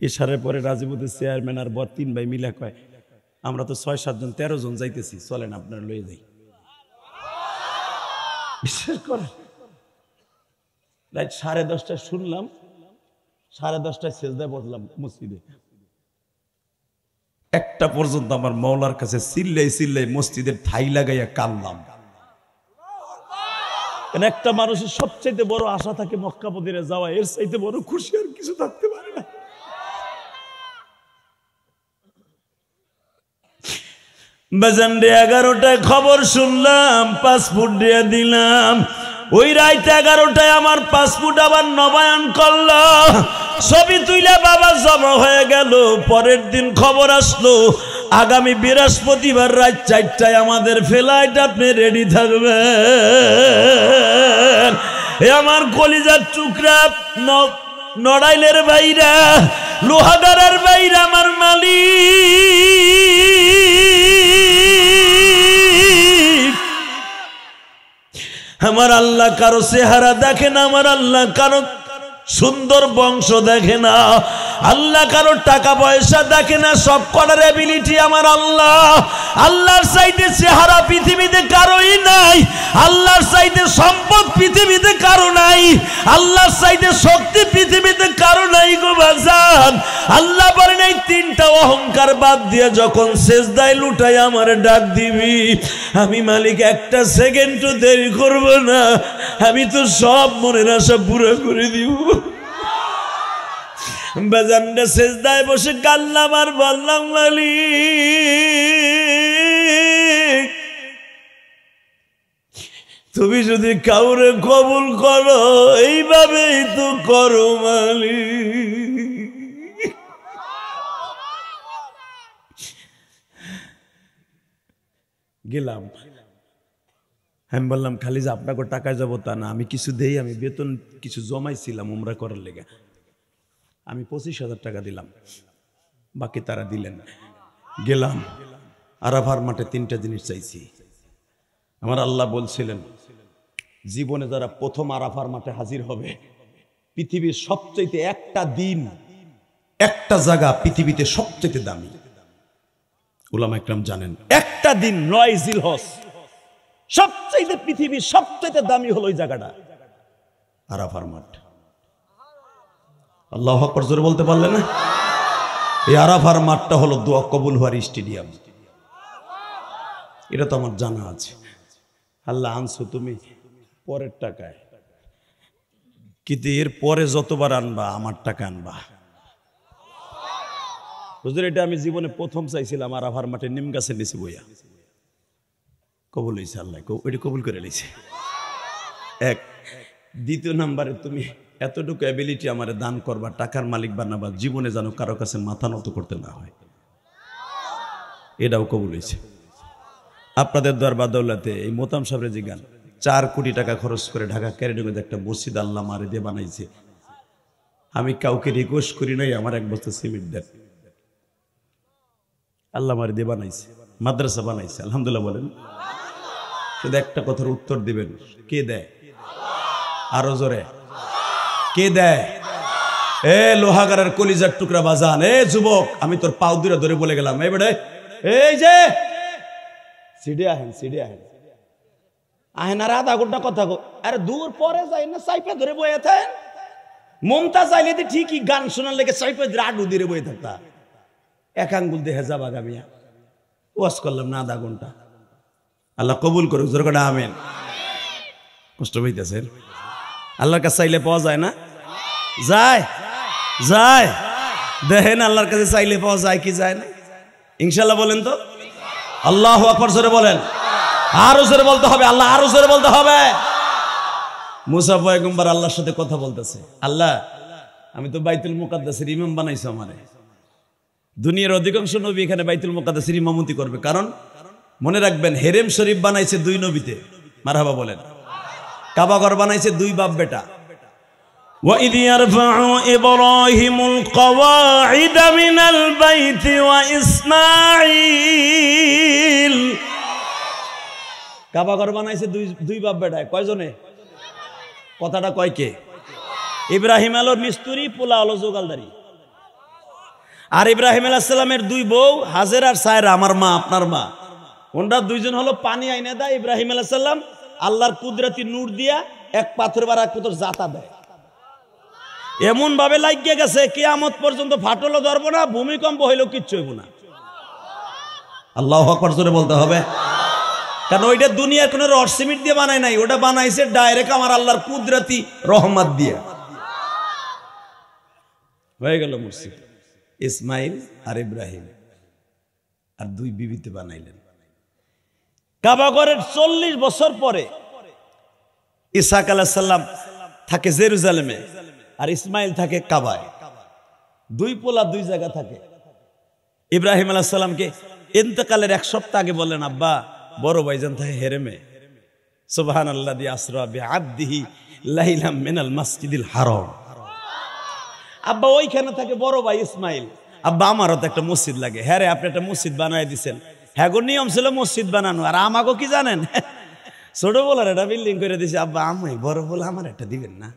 ইশারের পরে রাজিবুদ্দিন চেয়ারম্যান আর বর 3 ভাই মিলা কয় আমরা তো 6-7 জন 13 জন যাইতেছি, চলেন আপনারা লয়ে যাই। বিশ্বাস করেন রাত 10:30টায় শুনলাম, 10:30টায় সেজদায় বসলাম মসজিদে, 1টা পর্যন্ত আমার মওলার কাছে চিল্লাই চিল্লাই মসজিদের ঠাই লাগাইয়া কাঁদলাম। একটা মানুষের সবচাইতে বড় আশা থাকে মক্কা মদিনায় যাওয়া, এর চাইতে বড় খুশি আর কিছু থাকতে পারে না। বাজানডে 11টায় খবর শুনলাম, পাসপোর্ট দিয়ে দিলাম। ওই রাত 11টায় আমার পাসপোর্ট আবার নবায়ন করলো, ছবি তুইলা বাবা জমা হয়ে গেল। পরের দিন খবর আসলো আগামী বৃহস্পতিবার রাত 4টায় আমাদের ফ্লাইট, আপনি রেডি থাকবেন। এ আমার কলিজার টুকরা নড়াইলের বাইরা, লোহাগাড়ার বাইরা, আমার মালিক, আমার আল্লাহ কারো চেহারা দেখে না, আমার আল্লাহ কারো সুন্দর বংশ দেখে না, আল্লাহ কারো টাকা পয়সা দেখে না, সব কটার এবিলিটি আমার আল্লাহ। আল্লাহর চাইতে চেহারা পৃথিবীতে কারোই নাই, আল্লাহর চাইতে সম্পদ পৃথিবীতে কারো নাই, আল্লাহর চাইতে শক্তি পৃথিবীতে কারো নাই গো বাজান। আল্লাহ বলেন এই 3টা অহংকার বাদ দিয়ে যখন সেজদায় লুটাই আমার ডাক দিবি, আমি মালিক 1টা সেকেন্ডও দেরি করব না, আমি তো সব মনের আশা পুরো করে দিব। বাজানটা সেজদায় বসে কাঁদলাম আর বললাম মালিক তুমি যদি কাউরে কবুল করো এইভাবেই তো করো মালিক। গেলাম, আমি বললাম খালি যে আপনাকে টাকা যাবো তা না, আমি কিছু দেই, আমি বেতন কিছু জমাইছিলাম উমরা করার লেগে, আমি 25,000 টাকা দিলাম, বাকি তারা দিলেন। গেলাম আরাফার মাঠে 3টা জিনিস চাইছি। আমার আল্লাহ বলছিলেন জীবনে যারা প্রথম আরাফার মাঠে হাজির হবে, পৃথিবীর সবচাইতে একটা দিন একটা জায়গা পৃথিবীতে সবচাইতে দামি, উলামা ইকরাম জানেন, একটা দিন 9 জিলহজ, সবচাইতে পৃথিবীর সবচাইতে দামি হলো ওই জায়গাটা আরাফার মাঠ। আল্লাহু আকবার জোরে বলতে পারলেন না? এই আরাফার মাঠটা হলো দোয়া কবুল হওয়ার স্টেডিয়াম, এটা তো আমার জানা আছে। আল্লাহ আনছো তুমি পরের টাকায়, কিন্তু এর পরে যতবার আনবা আমার টাকা আনবা। হুজুর এটা আমি জীবনে প্রথম চাইছিলাম আরাফার মাঠে নিম গাছের নিচে বইয়া, কবুল হয়েছে, আল্লাহ এটা কবুল করে নিয়েছে। 1 দ্বিতীয় নাম্বারে তুমি এতটুকু অ্যাবিলিটি আমারে দান করবা, টাকার মালিক বানাবা, জীবনে যেন কারো কাছে মাথা নত করতে না হয়, এটাও কবুল হয়েছে। আপনাদের দরবার দৌলতে এই মোতাম সাহেবের যে গান 4 কোটি টাকা খরচ করে ঢাকা ক্যারিডোতে একটা মসজিদ আল্লাহ মারে দিয়ে বানাইছে। আমি কাউকে রিকোয়েস্ট করি নাই আমার 1 বস্তা সিমেন্ট দেন, আল্লাহ মারে দিয়ে বানাইছে, মাদ্রাসা বানাইছে, আলহামদুলিল্লাহ বলেন। শুধু একটা কথার উত্তর দিবেন, কে দেয়? আরো জোরে, কে দেয়? এ লোহাগাড়ার কলিজার টুকরা বাজান, এ যুবক, আমি তোর পাও ধরে বলে গেলাম, এই বেড়ে এই যে সিডে আহেন, সিডে আহেন, আহেনার আধা ঘন্টা কথা কো, আরে দূর পরে যাই না সাইপে ধরে বয়ে থাকেন। মমতা চাইলে তো ঠিকই গান শোনার লেগে সাইপে ধরে আডু দিয়ে বয়ে থাকতা। এক আঙ্গুল দিয়ে হেজা বাগামিয়া ওয়াজ করলাম না আধা ঘন্টা। আল্লাহ কবুল করুক, জোর করে আমিন। কষ্ট হইতেছেন? আল্লাহর কাছে চাইলে পাওয়া যায় না? যায় যায়। দেখেন আল্লাহর কাছে চাইলে পাওয়া যায় কি যায় না? ইনশাল্লাহ বলেন তো। আল্লাহু আকবার জোরে বলেন। আরো জোরে বলতে হবে, আল্লাহ আরো জোরে বলতে হবে। মুসা পয়গম্বর আল্লাহর সাথে কথা বলতেছে, আল্লাহ আমি তো বাইতুল মুকাদ্দাসের ইমাম বানাইছো আমারে। দুনিয়ার অধিকাংশ নবী এখানে বাইতুল মুকাদ্দাসের ইমামতি করবে, কারণ মনে রাখবেন হেরেম শরীফ বানাইছে 2 নবীতে। মারহাবা বলেন। কাবা ঘর বানাইছে 2 বাপ বেটা। وَإِذْ يَرْفَعُ إِبْرَاهِيمُ الْقَوَاعِدَ مِنَ الْبَيْتِ وَإِسْمَاعِيلُ। কাবা ঘর বানাইছে 2 বাপ বেটায়। কয়জনে? কথাটা কয় কে? ইব্রাহিম আলোর মিস্ত্রি, পোলা আলো জোগালদারি। আর ইব্রাহিম আলাইহিস সালামের 2 বউ হাজেরা আর সায়রা, আমার মা আপনার মা। ওনরা 2 জন হলো পানি আইনা দেয়। ইব্রাহিম আলাইহিস সালাম আল্লাহর কুদরতি নূর দিয়া এক পাথর বার এক পাথর জাতা দেয়। এমন ভাবে লাগিয়ে গেছে কিয়ামত পর্যন্ত ফাটলও ধরবো না, ভূমিকম্প হইলেও কিচ্ছু হইব না। আল্লাহু আকবার জোরে বলতে হবে। কারণ ওইটা দুনিয়ার কোন রড সিমেন্ট দিয়ে বানায় নাই, ওটা বানাইছে ডাইরেক্ট আমার আল্লাহর কুদরতি রহমত দিয়ে। হয়ে গেল মসজিদ। ইসমাইল আর ইব্রাহিম আর 2 বিবিতে বানাইলেন। কাবা ঘরের 40 বছর পরে ইসহাক আলাইহিস সালাম থাকে জেরুজালেমে আর ইসমাইল থাকে কাবায়। 2 পোলা 2 জায়গা থাকে। ইব্রাহিম আলাইহিস সালামকে ইন্তেকালের 1 সপ্তাহ আগে বললেন, আব্বা বড় ভাইজান থাকে হেরেমে। সুবহানাল্লাযী আসরা বিআবদিহি লাইলাম মিনাল মাসজিদিল হারাম। আব্বা ওইখানে থাকে বড় ভাই ইসমাইল। আব্বা আমারও তো একটা মসজিদ লাগে। হ্যাঁ রে, আপনি একটা মসজিদ বানাই দিচ্ছেন। হ্যাঁ গো, নিয়ম ছিল মসজিদ বানানো। আর আমাকে কি জানেন, ছোট বলার একটা বিল্ডিং করে দিছে। আব্বা আমি বড় বলে আমার একটা দিবেন না?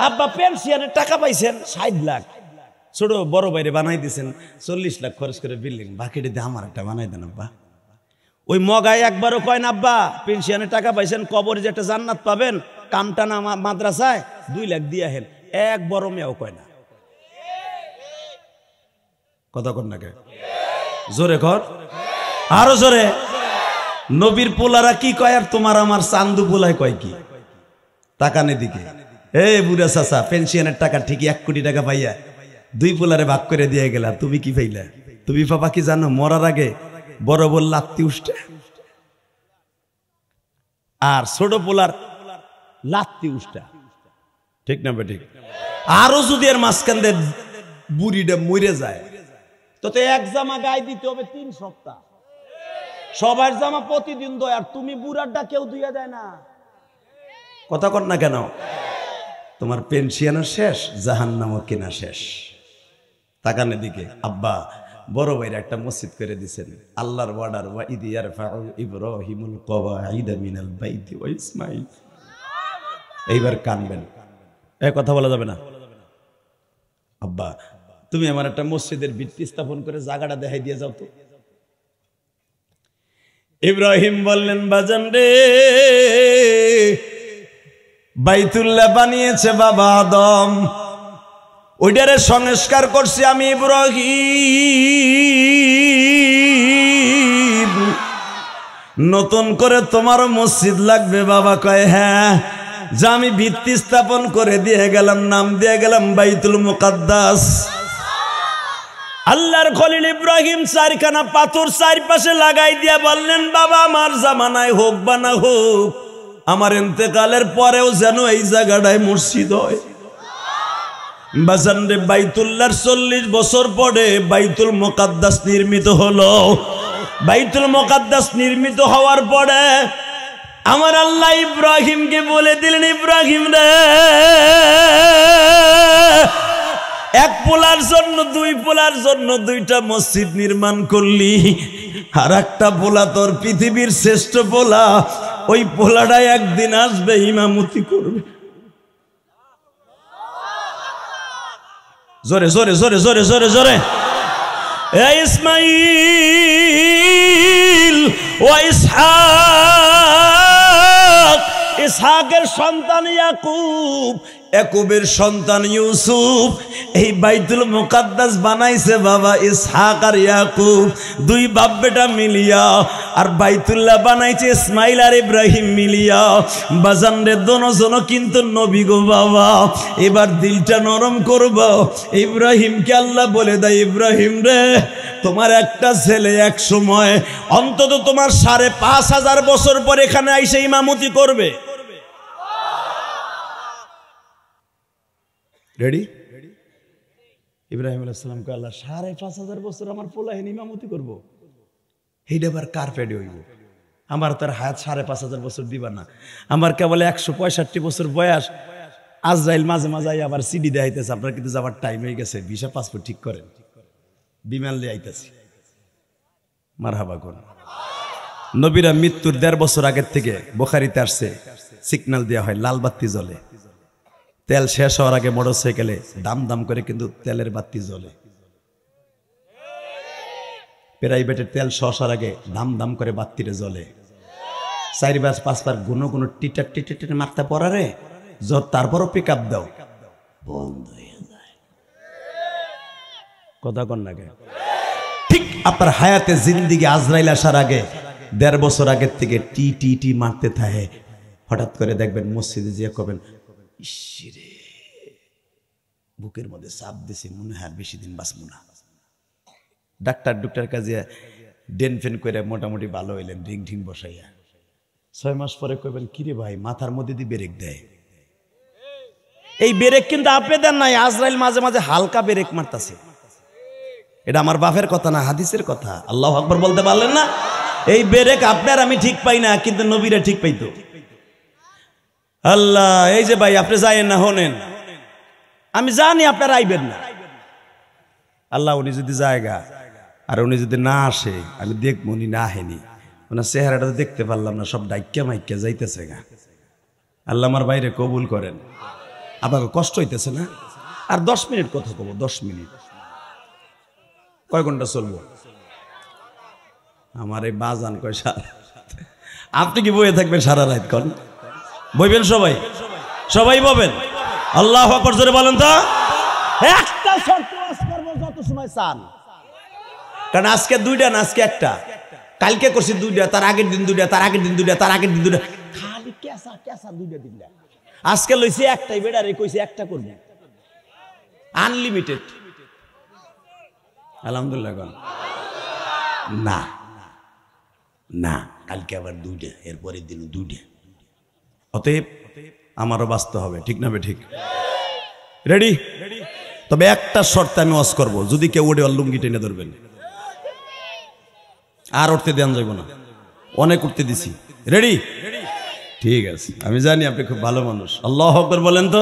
আব্বা পেনশনের টাকা পাইছেন 60 লাখ, ছোট বড় বাইরে বানাই দিয়েছেন 40 লাখ খরচ করে বিল্ডিং, বাকিটা দিয়ে আমার একটা বানাই দেন আব্বা। ওই মগায় একবারও কয় না, আব্বা পেনশনের টাকা পাইছেন, কবরে যে একটা জান্নাত পাবেন, কামটানা মাদ্রাসায় 2 লাখ দিয়ে হেন, এক বড় মেয়েও কয় না। কথা কর না কে? জোরে কর, আরো জোরে। নবীর পোলারা কি কয় আর তোমার আমার চান্দু পোলায় কয় কি? তাকানে দিকে, এ বুড়া চাচা পেনশনের টাকা ঠিকই 1 কোটি টাকা পাইয়া 2 পোলারে ভাগ করে দিয়ে গেলা, তুমি কি পাইলা? তুমি বাবা কি জানো, মরার আগে বড় বল লাত্তি উষ্টা আর ছোট পোলার লাত্তি উষ্টা, ঠিক না বেঠিক? আরো যদি এর মাঝখান দিয়ে বুড়িটা মরে যায় তো এক জামা গায়ে দিতে হবে 3 সপ্তাহ। সবার জামা প্রতিদিন দয়, আর তুমি বুড়ারটা কেউ ধুইয়া দেয় না। কথা কর না কেন? তোমার পেনশনও শেষ, জাহান্নামও কিনা শেষ। তাকানের দিকে, আব্বা বড় ভাইরা একটা মসজিদ করে দিয়েছেন। আল্লাহর ওয়ার্ডার, ওয়া ইদ ইয়ারফাউ ইব্রাহিমুল কওয়াইদা মিনাল বাইতি ওয়া ইসমাঈল। এইবার কানবেন, এই কথা বলা যাবে না। আব্বা তুমি আমার একটা মসজিদের ভিত্তি স্থাপন করে জায়গাটা দেখাই দিয়ে যাও তো। ইব্রাহিম বললেন, বাজান রে, বাইতুল্লাহ বানিয়েছে বাবা আদম, ওইটারে সংস্কার করছি আমি ইব্রাহিম। নতুন করে তোমার মসজিদ লাগবে বাবা? কয় হ্যাঁ। যা আমি ভিত্তি স্থাপন করে দিয়ে গেলাম, নাম দিয়ে গেলাম বাইতুল মুকাদ্দাস। আল্লাহর খলিল ইব্রাহিম 4খানা পাথর 4 পাশে লাগাই দিয়া বললেন, বাবা আমার জামানায় হোক বা না হোক, আমার ইন্তেকালের পরেও যেন এই জায়গাটায় মসজিদ হয়। বাজান রে, বাইতুল্লাহর 40 বছর পরে বাইতুল মুকাদ্দাস নির্মিত হলো। বাইতুল মুকাদ্দাস নির্মিত হওয়ার পরে আমার আল্লাহ ইব্রাহিমকে বলে দিলেন, ইব্রাহিম রে, 1 পোলার জন্য 2 পোলার জন্য 2টা মসজিদ নির্মাণ করলি, আর একটা পোলা তোর পৃথিবীর শ্রেষ্ঠ পোলা, ওই পোলাটা একদিন আসবে ইমামতি করবে। জোরে জোরে জোরে জোরে জোরে জোরে। ইসমাইল, ওয়া ইসহাক, ইসহাকের সন্তান ইয়াকুব, ইয়াকুবের সন্তান ইউসুফ। এই বাইতুল মুকাদ্দাস বানাইছে বাবা ইসহাক আর ইয়াকুব, দুই বাপ বেটা মিলিয়া। আর বাইতুল্লাহ বানাইছে ইসমাইল আর ইব্রাহিম মিলিয়া। বাজান রে দোনোজনও কিন্তু নবী গো বাবা। এবার দিলটা নরম করব। ইব্রাহিমকে আল্লাহ বলে দেয়, ইব্রাহিম রে তোমার একটা ছেলে এক সময় অন্তত তোমার 5,500 বছর পর এখানে আইসে ইমামতি করবে। রেডি? ইব্রাহিম আলাইহিস সালামকে আল্লাহ 5,500 বছর আমার পোলাহিন ইমামতি করব। এইটা আবার কার পেডে হইব? আমার তার হায়াত 5,500 বছর দিবা না। আমার কেবল 165 বছর বয়স। আজরাইল মাঝে মাঝে আবার সিডি দেখাইতেছে, আপনার কিন্তু যাবার টাইম হয়ে গেছে, ভিসা পাসপোর্ট ঠিক করেন, বিমান লিয়ে আইতেছি। মারহাবা কোন নবীরা মৃত্যুর 1.5 বছর আগের থেকে বুখারীতে আসছে, সিগন্যাল দেওয়া হয়, লাল বাতি জ্বলে। তেল শেষ হওয়ার আগে মোটরসাইকেলে দাম দাম করে কিন্তু তেলের বাতি জ্বলে। প্রাইভেটের তেল শেষ হওয়ার আগে দাম দাম করে বাতিরে জ্বলে। 4 বার 5 বার গুনো গুনো টিটার টিটার মারতে পড়ারে জোর, তারপরও পিক আপ দাও, বন্ধ হয়ে যায়। কথা কন না কে? ঠিক আপনার হায়াতে জিন্দিগি আজরাইল আসার আগে 1.5 বছর আগের থেকে টি টি টি মারতে থাকে। হঠাৎ করে দেখবেন মসজিদে যে কবেন, ইসরে বুকের মধ্যে চাপ দিছে, মনে হয় বেশি দিন বাঁচবো না। ডাক্তার কাজে ডেন ফেন করে মোটামুটি ভালো হইলেন, রিং ঢিং বসাইয়া। 6 মাস পরে কইবেন, কিরে ভাই মাথার মধ্যে দিয়ে ব্রেক দেয়। এই ব্রেক কিন্তু আপনি দেন নাই, আজরাইল মাঝে মাঝে হালকা ব্রেক মারতাছে। এটা আমার বাপের কথা না, হাদিসের কথা। আল্লাহু আকবার বলতে পারলেন না? এই ব্রেক আপনার আমি ঠিক পাই না, কিন্তু নবীরা ঠিক পাইতো। আল্লাহ, এই যে ভাই আপনি যাইয়েন না, হনেন, আমি জানি আপনারা আইবেন না। আল্লাহ উনি যদি জায়গা আর উনি যদি না আসে, আমি দেখবো উনি না আহেনি, ওনার চেহারাটা তো দেখতে পারলাম না, সব ডাইক্যা মাইক্যা যাইতেছে গা। আল্লাহ আমার বাইরে কবুল করেন। আপনাকে কষ্ট হইতেছে না? আর 10 মিনিট কথা কব, 10 মিনিট। কয় ঘন্টা চলবো? আমার এই বাজান কয় সারা। আপনি কি বইয়ে থাকবেন সারা রাত? কন বইবেন সবাই, সবাই বলবেন আল্লাহু আকবার জোরে বলেন তো। একটা শর্ত ওয়াজ করব যত সময় চান, কারণ আজকে 2টা না, আজকে একটা। কালকে করছি 2টা, তার আগের দিন 2টা, তার আগের দিন 2টা, তার আগের দিন 2টা, খালি কেসা কেসা 2টা 3টা। আজকে লইছি একটাই, বেড়ারে কইছি একটা করব, আনলিমিটেড। আলহামদুলিল্লাহ কোন না না, কালকে আবার 2টা, এরপরের দিন 2টা। অতএব আমারও বাঁচতে হবে, ঠিক না? ঠিক রেডি? তবে একটা শর্তে আমি ওয়াজ করব, যদি কেউ ওঠে লুঙ্গি টেনে ধরবেন, আর উঠতে দেন যাইব না। অনেক উঠতে দিছি। রেডি? ঠিক আছে, আমি জানি আপনি খুব ভালো মানুষ। আল্লাহু আকবার বলেন তো।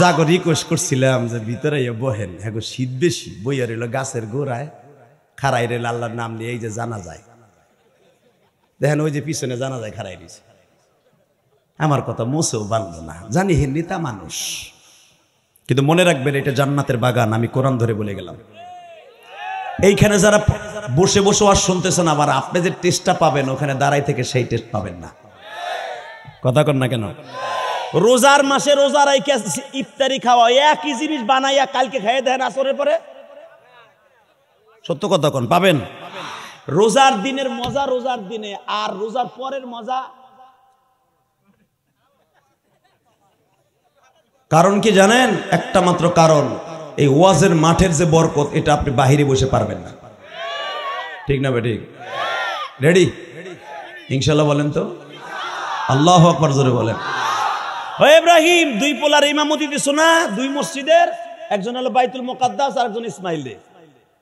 যাকে রিকোয়েস্ট করছিলাম যে ভিতরে বহেন, হ্যাঁ শীত বেশি, বইয়া রইল গাছের গোড়ায়, খাড়াই রইল আল্লাহর নাম নিয়ে। এই যে জানা যায়, দেখেন ওই যে পিছনে জানা যায় খাড়াই রয়েছে। আমার কথা মোছেও বানলো না, জানি হে নেতা মানুষ, কিন্তু মনে রাখবেন এটা জান্নাতের বাগান। আমি কোরআন ধরে বলে গেলাম। এইখানে যারা বসে বসে আর শুনতেছেন, আবার আপনি যে টেস্টটা পাবেন ওখানে দাঁড়াই থেকে সেই টেস্ট পাবেন না। কথা কন না কেন? রোজার মাসে রোজা রাইখে ইফতারি খাওয়া, একই জিনিস বানাইয়া কালকে খাইয়ে দেন আসরের পরে। সত্য কথা কন, পাবেন? রোজার দিনের মজা রোজার দিনে, আর রোজার পরের মজা। কারণ কি জানেন? একটা মাত্র কারণ, এই ওয়াজের মাঠের যে বরকত, এটা আপনি বাহিরে বসে পারবেন না। ঠিক না ঠিক? রেডি? ইনশাআল্লাহ বলেন তো। আল্লাহু আকবার জোরে বলেন। ও ইব্রাহিম, 2 পোলার ইমামতি দিছো না 2 মসজিদের, একজন হলো বাইতুল মুকাদ্দাস আর একজন ইসমাইল।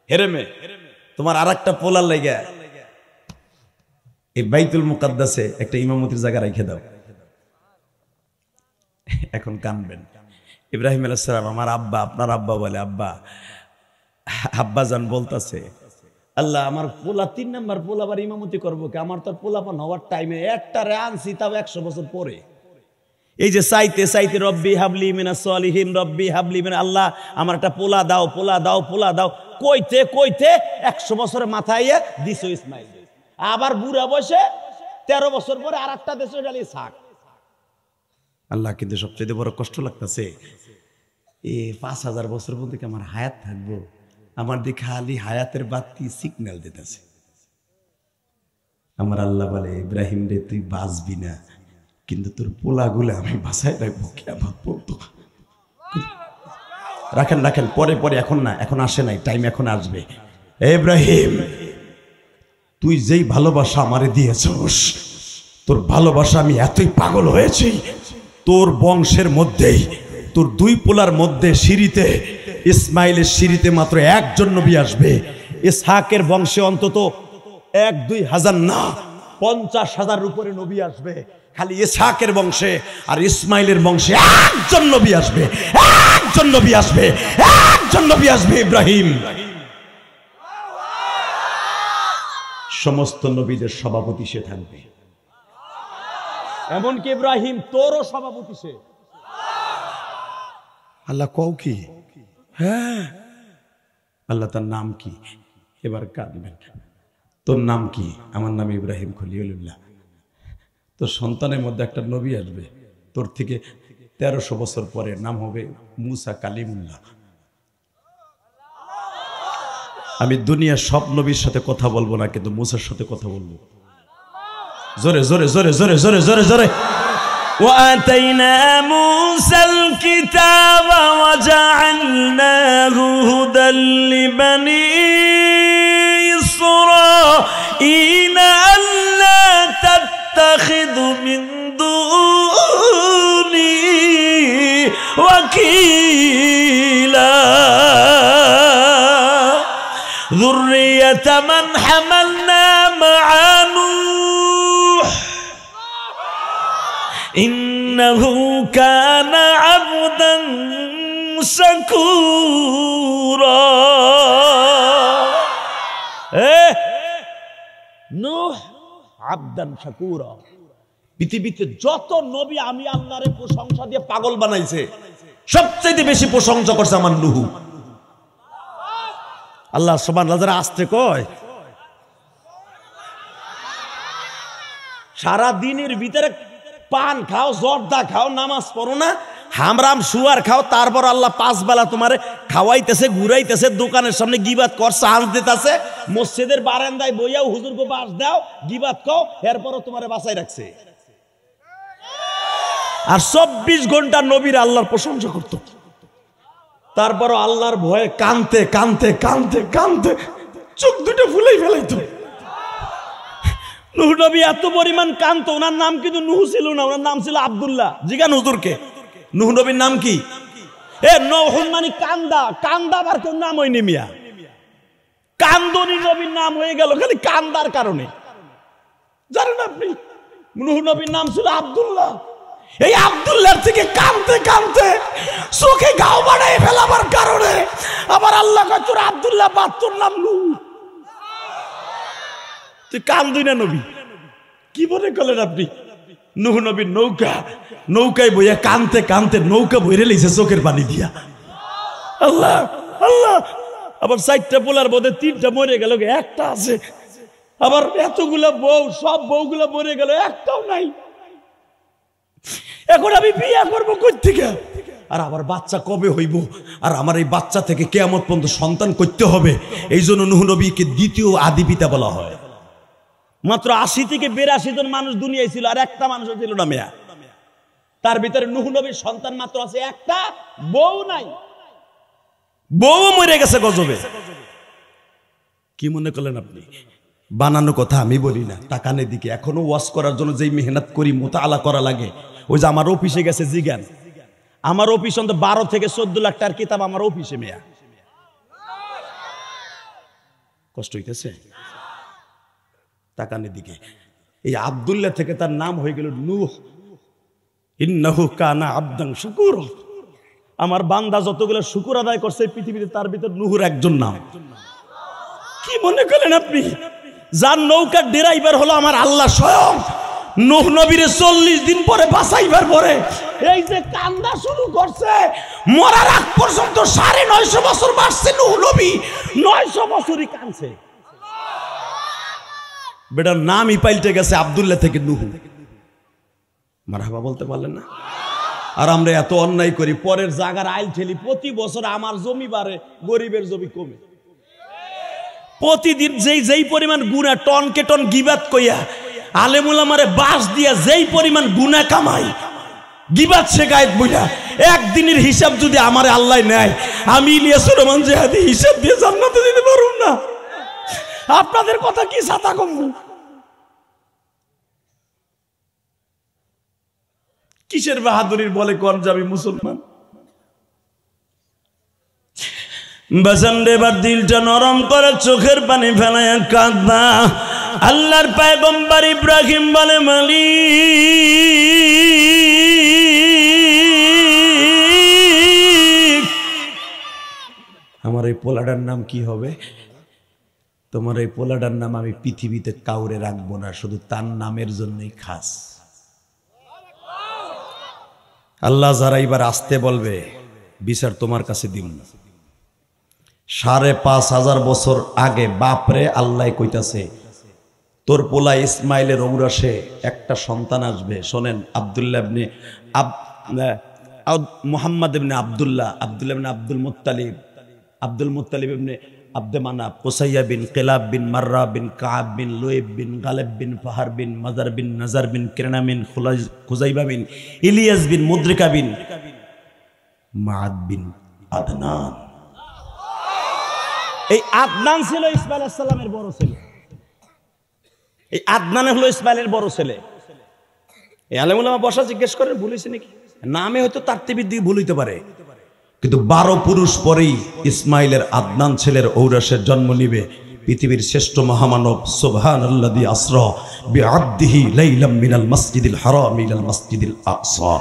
হেরেমে তোমার আরেকটা পোলার লাগা এই বাইতুল মুকাদ্দাসে একটা ইমামতির জায়গা রেখে দাও। এখন কানবেন। ইব্রাহিম আলাইহিস সালাম, আমার আব্বা, আপনার আব্বা বলে, আব্বা জান বলতাছে, আল্লাহ আমার পোলা 3 নাম্বার পোলা আবার ইমামতি করবো কি? আমার তো পোলাপান হওয়ার টাইমে একটা রে আনছি, তাও 100 বছর পরে। এই যে চাইতে চাইতে রব্বি হাবলি মিনাস সালিহিন, রব্বি হাবলি মিন, আল্লাহ আমার একটা পোলা দাও, পোলা দাও, পোলা দাও, কইতে কইতে 100 বছরের মাথায় দিছো ইসমাইল। আবার বুড়া বসে 13 বছর পরে আর একটা দেশে গেলে শাক। আল্লাহ কিন্তু সবচেয়ে বড় কষ্ট লাগতেছে, এ 5000 বছর পর্যন্ত কি আমার হায়াত থাকবো? আমার দিকে খালি হায়াতের বাতি সিগন্যাল দিতেছে। আমার আল্লাহ বলে, ইব্রাহিম রে তুই বাঁচবি না, কিন্তু তোর পোলাগুলো আমি বাঁচাই রাখবো কিয়ামত পর্যন্ত। রাখেন রাখেন, পরে পরে, এখন না, এখন আসে নাই, টাইম এখন আসবে। ইব্রাহিম, তুই যেই ভালোবাসা আমারে দিয়েছস, তোর ভালোবাসা আমি এতই পাগল হয়েছি, তোর বংশের মধ্যেই, তোর 2 পোলার মধ্যে সিঁড়িতে, ইসমাইলের সিঁড়িতে মাত্র একজন নবী আসবে। ইসহাকের বংশে অন্তত 1-2 হাজার না, 50,000 উপরে নবী আসবে খালি ইসহাকের বংশে। আর ইসমাইলের বংশে একজন নবী আসবে, একজন নবী আসবে, একজন নবী আসবে, ইব্রাহিম। সমস্ত নবীদের সভাপতি সে থাকবে, এমনকি ইব্রাহিম তোরও সভাপতি সে। আল্লাহ কও কি? হ্যাঁ। আল্লাহ, তার নাম কি? এবার কাঁদবেন। তোর নাম কি? আমার নাম ইব্রাহিম খলিলুল্লাহ। তোর সন্তানের মধ্যে একটা নবী আসবে তোর থেকে 1300 বছর পরে, নাম হবে মুসা কালিমুল্লাহ। আমি দুনিয়ার সব নবীর সাথে কথা বলবো না, কিন্তু মুসার সাথে কথা বলবো। জোরে জোরে জোরে জোরে জোরে জোরে জোরে। وآتينا موسى الكتاب وجعلناه هدى لبني إسرائيل ألا تتخذوا من دوني وكيلا ذرية من حملنا مع نوح إنه كان عبدا شكورا। নূহ আবদান শাকুরা। পৃথিবীতে যত নবী আমি আল্লাহর প্রশংসা দিয়ে পাগল বানাইছে, সবচেয়ে বেশি প্রশংসা করছে আমার নূহ। আল্লাহ সুবহানাহু ওয়া তাআলা আসতে কয়, সারা দিনের ভিতরে পান খাও, জর্দা খাও, নামাজ পড়ো না, হামরাম সুয়ার খাও, তারপর আল্লাহ 5 বেলা তোমারে খাওয়াইতেছে, ঘুরাইতেছে, দোকানের সামনে গিবাত কর, চান্স দিতেছে, মসজিদের বারান্দায় বইয়াও হুজুরকে বাস দাও, গিবাত খাও, এরপরও তোমারে বাঁচাই রাখছে। আর 24 ঘন্টা নবীর আল্লাহর প্রশংসা করত। তারপরও আল্লাহর ভয়ে কানতে কানতে কানতে কানতে চোখ দুটো ফুলেই ফেলাইতো। নূহ নবী এত পরিমাণ কান্ত, ওনার নাম কিন্তু নূহ ছিল না, ওনার নাম ছিল আব্দুল্লাহ। জিগান হুজুরকে, নূহ নবীর নাম কি? নূহুন মানে কান্দা, কান্দা আবার কোন নাম হয়নি মিয়া, কান্দনী নবীর নাম হয়ে গেল খালি কান্দার কারণে। জানেন আপনি নূহ নবীর নাম ছিল আব্দুল্লাহ। এই আব্দুল্লাহর থেকে কানতে কানতে চোখে গাও বাড়াই ফেলাবার কারণে আবার আল্লাহ কয় তোর আব্দুল্লাহ বাদ, তোর নাম নূহ। তুই কান্দুই না নবী, কি মনে করলেন আপনি? নূহ নবীর নৌকা, নৌকায় বইয়া কানতে কানতে নৌকা বইরে লইছে চোখের পানি দিয়া। আল্লাহ আল্লাহ। আবার 4টা পোলার মধ্যে 3টা মরে গেল, একটা আছে। আবার এতগুলা বউ, সব বউগুলা মরে গেল, একটাও নাই। এখন আমি বিয়ে করবো কই থেকে? আর আবার বাচ্চা কবে হইব? আর আমার এই বাচ্চা থেকে কিয়ামত পর্যন্ত সন্তান করতে হবে। এই জন্য নূহ নবীকে দ্বিতীয় আদি পিতা বলা হয়। মাত্র 80 থেকে 82 জন মানুষ দুনিয়ায় ছিল, আর একটা মানুষ ছিল না মেয়া। তার ভিতরে নূহ নবীর সন্তান মাত্র আছে একটা, বউ নাই, বউ মরে গেছে গজবে। কি মনে করলেন আপনি? বানানো কথা আমি বলি না, তাকানের দিকে। এখনো ওয়াজ করার জন্য যেই মেহনত করি, মোতালা করা লাগে। ওই যে আমার অফিসে গেছে জিগান, আমার অফিস অন্তত 12 থেকে 14 লাখ টাকার কিতাব আমার অফিসে মেয়া। কষ্ট হইতেছে তাকানের দিকে। এই আব্দুল্লাহ থেকে তার নাম হয়ে গেল নূহ। ইন্নাহু কানা আবদান শাকুরা। আমার বান্দা যতগুলো শুকর আদায় করছে পৃথিবীতে, তার ভিতর নূহুর একজন নাম। কি মনে করেন আপনি? যার নৌকার ড্রাইভার হলো আমার আল্লাহ স্বয়ং। নূহ নবীরে 40 দিন পরে বাঁচাইবার পরে এই যে কান্দা শুরু করছে, মরার আগ পর্যন্ত 950 বছর বাঁচছে নূহ নবী। 900 বছরই কাঁদছে। বেটার নামই পাল্টে গেছে আব্দুল্লাহ থেকে নুহু। মারহাবা বলতে পারলেন না? আর আমরা এত অন্যায় করি, পরের জায়গার আইল ঠেলি। প্রতি বছর আমার জমি বাড়ে, গরিবের জমি কমে। প্রতিদিন যেই পরিমাণ গুনাহ, টনকে টন গিবাত কইয়া আলেমুল আমারে বাস দিয়া যেই পরিমাণ গুনাহ কামাই, গিবাত শেখায়ত বইলা, একদিনের হিসাব যদি আমারে আল্লাহ নেয়, আমি ইলিয়াস রহমান জিহাদি হিসাব দিয়ে জান্নাতে দিতে পারব না। আপনাদের কথা কি ছাতা কমবো? কিসের বাহাদুরির বলে কোন যাবি মুসলমান? বাজান এবার দিলটা নরম করে চোখের পানি ফেলায় কাঁদা। আল্লাহর পয়গম্বর ইব্রাহিম বলে, মালিক আমার এই পোলাটার নাম কি হবে? তোমার এই পোলাটার নাম আমি পৃথিবীতে কাউরে রাখবো না, শুধু তার নামের জন্যই খাস। আল্লাহ যারা এবার আসতে বলবে, বিচার তোমার কাছে দিন। ৫,৫০০ বছর আগে বাপরে আল্লাহ কইতাছে, তোর পোলা ইসমাইলের ঔরসে একটা সন্তান আসবে। শোনেন, আব্দুল্লাহ ইবনে মুহাম্মদ ইবনে আব্দুল্লাহ, আব্দুল্লাহ ইবনে আব্দুল মুত্তালিব ইবনে আব্দে মানাফ, কুসাইয়া বিন কিলাব বিন মাররা বিন কাব বিন লুইব বিন গালেব বিন ফাহার বিন মাজার বিন নাজার বিন কিরনা বিন খুজাইবা বিন ইলিয়াস বিন মুদ্রিকা বিন মাআদ বিন আদনান। এই আদনান ছিল ইসমাইল আলাইহিস সালামের বড় ছেলে। এই আদনান হলো ইসমাইলের বড় ছেলে। এই আলেম উলামা বসা জিজ্ঞেস করেন, ভুলিছে নাকি? নামে হয়তো তারতিবির দিকে ভুল হইতে পারে, কিন্তু 12 পুরুষ পরেই ইসমাইলের আদনান ছেলের ঔরসের জন্ম নিবে পৃথিবীর শ্রেষ্ঠ মহামানব। সুবহানাল্লাযী আসরা বিআবদিহি লাইলাম মিনাল মাসজিদিল হারাম ইলাল মাসজিদিল আকসা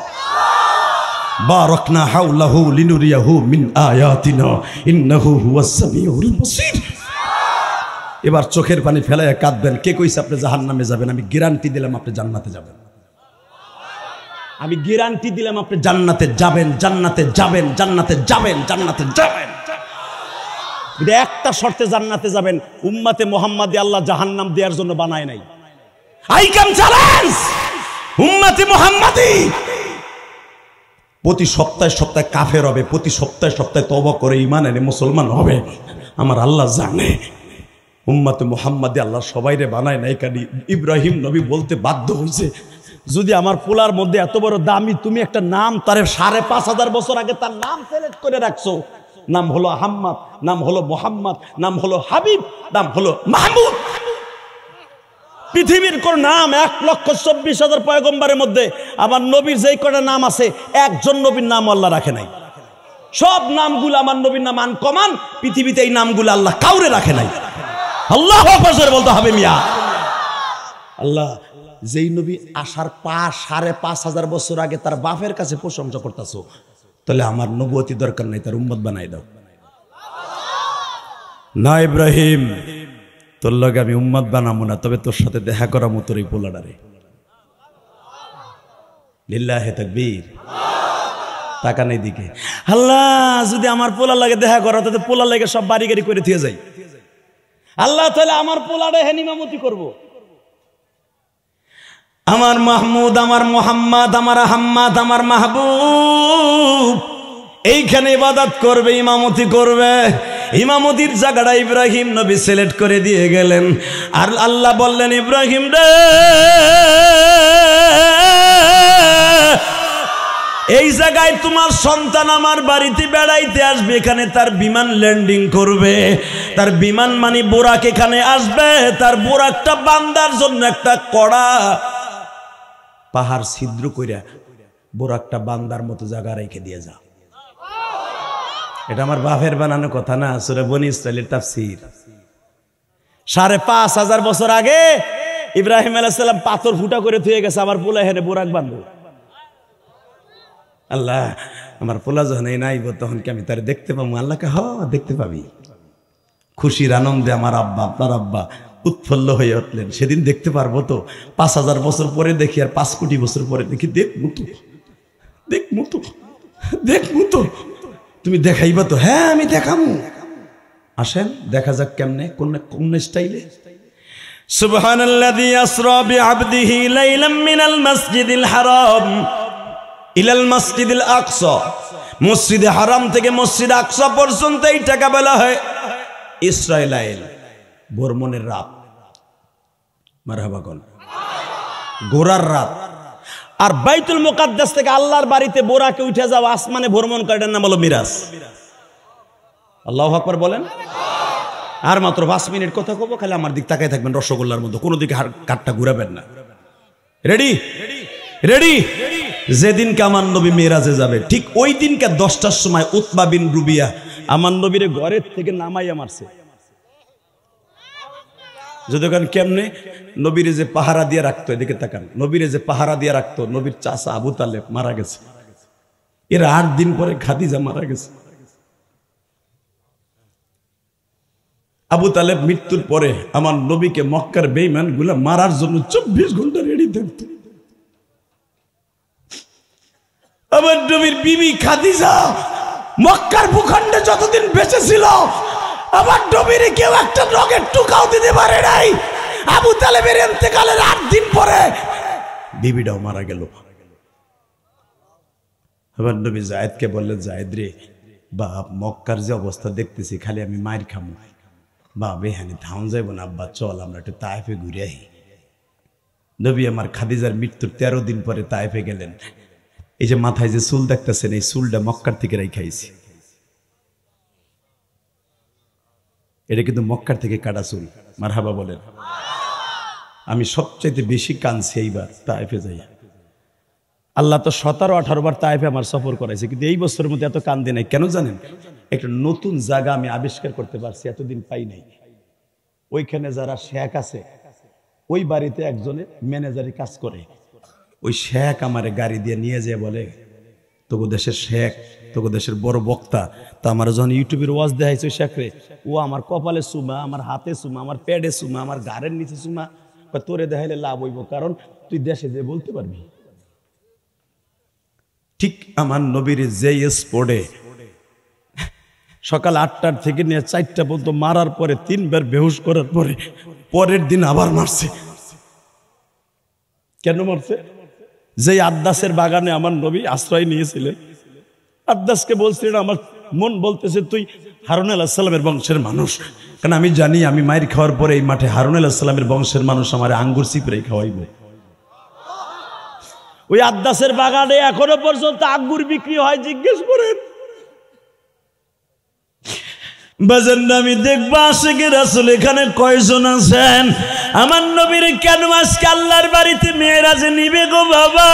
বারাকনা হাওলাহু লিনুরিয়াহু মিন আয়াতিনা ইন্নাহু হুয়াস সামিউল বাসীর। এবার চোখের পানি ফেলায় কাঁদবেন। কে কইছে আপনি জাহান্নামে যাবেন? আমি গ্যারান্টি দিলাম আপনি জান্নাতে যাবেন। আমি গ্যারান্টি দিলাম আপনি জান্নাতে যাবেন, জান্নাতে যাবেন, জান্নাতে যাবেন, জান্নাতে যাবেন। এটা একটা শর্তে জান্নাতে যাবেন, উম্মতে মুহাম্মাদি আল্লাহ জাহান্নাম দেওয়ার জন্য বানায় নাই। আই কাম চ্যালেঞ্জ উম্মতে মুহাম্মাদি প্রতি সপ্তাহে কাফের হবে, প্রতি সপ্তাহে তওবা করে ঈমান এনে মুসলমান হবে। আমার আল্লাহ জানে উম্মতে মুহাম্মাদি আল্লাহ সবাইরে বানায় নাই। কারণ ইব্রাহিম নবী বলতে বাধ্য হয়েছে, যদি আমার পোলার মধ্যে এত বড় দামি তুমি একটা নাম, তার ৫,৫০০ বছর আগে তার নাম সিলেক্ট করে রাখছো, নাম হলো আহম্মদ, নাম হলো মোহাম্মদ, নাম হলো হাবিব, নাম হলো মাহমুদ। পৃথিবীর কোন নাম ১,২৪,০০০ পয়গম্বরের মধ্যে আমার নবীর যেই কটা নাম আছে, একজন নবীর নাম আল্লাহ রাখে নাই। সব নামগুলো আমার নবীর নাম আনকমন। পৃথিবীতে এই নামগুলো আল্লাহ কাউরে রাখে নাই। আল্লাহু আকবার বলতে হবে মিয়া। আল্লাহ যেই নবী আসার ৫,৫০০ বছর আগে তার বাপের কাছে প্রশংসা করতেছো, তাহলে আমার নবুয়তি দরকার নাই, তার উম্মত বানাই দাও না। ইব্রাহিম তোর লগে আমি উম্মত বানাবো না, তবে তোর সাথে দেখা করা মতোর এই পোলাডারে। লিল্লাহি তাকবীর। তাকান এইদিকে। আল্লাহ যদি আমার পোলা লাগে দেখা করা, তাতে পোলা লাগে সব বাড়ি গাড়ি করে থিয়ে যাই। আল্লাহ তাহলে আমার পোলাডে হেনিমামতি করবো। আমার মাহমুদ, আমার মোহাম্মদ, আমার আহম্মদ, আমার মাহবুব এইখানে ইবাদত করবে, ইমামতি করবে। ইমামতির জায়গাটা ইব্রাহিম নবী সিলেক্ট করে দিয়ে গেলেন। আর আল্লাহ বললেন, ইব্রাহিম রে, এই জায়গায় তোমার সন্তান আমার বাড়িতে বেড়াইতে আসবে, এখানে তার বিমান ল্যান্ডিং করবে। তার বিমান মানে বোরাক এখানে আসবে। তার বোরাকটা বান্দার জন্য একটা কড়া পাহাড় ছিদ্র কইরা বোরাকটা বান্দার মতো জায়গা রেখে দিয়ে যা। এটা আমার বাপের বানানো কথা না, সূরা বনী ইসরাঈলের তাফসীর। ৫,৫০০ বছর আগে ইব্রাহিম আলাইহিস সালাম পাথর ফুটা করে থুয়ে গেছে, আমার পোলা হেরে বোরাক বাঁধবো। আল্লাহ আমার পোলা যখন এই নাইব, তখন কি আমি তার দেখতে পাবো? আল্লাহকে হ দেখতে পাবি। খুশির আনন্দে আমার আব্বা, আপনার আব্বা উৎফুল্ল হয়ে উঠলেন। সেদিন দেখতে পারবো তো? ৫,০০০ বছর পরে দেখি, আর ৫ কোটি বছর পরে দেখি। দেখবো তো, দেখবো তো, দেখবো তো। তুমি দেখাইবা তো? হ্যাঁ আমি দেখাবো। আসেন দেখা যাক কেমনে, কোন স্টাইলে। সুবহানাল্লাযী আসরা বিআবদিহি লাইলাম মিনাল মাসজিদিল হারাম ইলাল মাসজিদিল আকসা। মসজিদে হারাম থেকে মসজিদ আকসা পর্যন্ত এইটাকে বলা হয় ইসরাইল ভ্রমণের রাত। মারহাবা কোন গোরার রাত। আর বাইতুল মুকাদ্দাস থেকে আল্লাহর বাড়িতে বোরাকে উঠে যাওয়া আসমানে ভ্রমণ করার নাম হলো মিরাজ। আল্লাহু আকবার বলেন। আর মাত্র 5 মিনিট কথা কব, খালি আমার দিক তাকায় থাকবেন রসগোল্লার মতো, কোনো দিকে কাঠটা ঘুরাবেন না। Ready ready. যেদিনকে আমার নবী মেরাজে যাবে ঠিক ওই দিনকে 10টার সময় উতবা বিন রুবিয়া আমার নবীর ঘরের থেকে নামাইয়া মারছে। যতক্ষণ কেমনে নবীর যে পাহারা দিয়ে রাখতো, এদিকে তাকান, নবীর যে পাহারা দিয়ে রাখতো নবীর চাচা আবু তালেব মারা গেছে। এর 8 দিন পরে খাদিজা মারা গেছে। আবু তালেব মৃত্যুর পরে আমার নবীকে মক্কার বেঈমান গুলা মারার জন্য 24 ঘন্টা রেডি থাকতো। আমার নবীর বিবি খাদিজা মক্কার ভূখণ্ডে যতদিন বেঁচে ছিল আমার নবীর কেউ একটা রগের টুকাও দিতে পারে নাই। আবু তালেবের ইন্তেকালের 8 দিন পরে বিবিটাও মারা গেল। আমার নবী জায়েদকে বললেন, জায়েদ রে বাপ, মক্কার যে অবস্থা দেখতেছি খালি আমি মায়ের খামো, বাপ এখানে ধাউন যাইব না, আব্বা চল আমরা একটু তায়েফে ঘুরে আহি। নবী আমার খাদিজার মৃত্যুর 13 দিন পরে তায়েফে গেলেন। এই যে মাথায় যে চুল দেখতেছেন এই চুলটা মক্কার থেকে রাইখাইছি। এটা কিন্তু মক্কার থেকে কাটা চুল। মারহাবা বলেন। আমি সবচাইতে বেশি কাঁদছি এইবার তায়েফে যাইয়া। আল্লাহ তো 17-18 বার তায়েফে আমার সফর করাইছে, কিন্তু এই বছরের মধ্যে এত কান্দি নাই। কেন জানেন? একটা নতুন জায়গা আমি আবিষ্কার করতে পারছি, এতদিন পাই নাই। ওইখানে যারা শেখ আছে ওই বাড়িতে একজনে ম্যানেজারি কাজ করে। ওই শেখ আমারে গাড়ি দিয়ে নিয়ে যায়, বলে তোকে দেশের শেখ, তোকে দেশের বড় বক্তা। তা আমার যখন ইউটিউবের ওয়াজ দেখাইছে ওই শেখরে, ও আমার কপালে চুমা, আমার হাতে চুমা, আমার পেটে চুমা, আমার গাড়ের নিচে চুমা। তোরে দেখাইলে লাভ হইব, কারণ তুই দেশে যে বলতে পারবি। ঠিক আমার নবীর যে স্পটে সকাল 8টার থেকে নিয়ে 4টা পর্যন্ত মারার পরে 3 বার বেহুশ করার পরে পরের দিন আবার মারছে। কেন মারছে? যে আদ্দাসের বাগানে আমার নবী আশ্রয় নিয়েছিলেন, আদ্দাসকে বলছিলেন, আমার মন বলতেছে তুই হারুন আলাইহিস সালামের বংশের মানুষ। কারণ আমি জানি আমি মায়ের খাওয়ার পরে এই মাঠে হারুন আলাইহিস সালামের বংশের মানুষ আমার আঙ্গুর চিপড়ে খাওয়াইব। ওই আদ্দাসের বাগানে এখনো পর্যন্ত আঙ্গুর বিক্রি হয়, জিজ্ঞেস করেন। বাজানটা আমি দেখবো আশিকে রাসূল এখানে কয়জন আছেন। আমার নবীর কেন আজকে আল্লাহর বাড়িতে মেরাজে নিবে গো বাবা?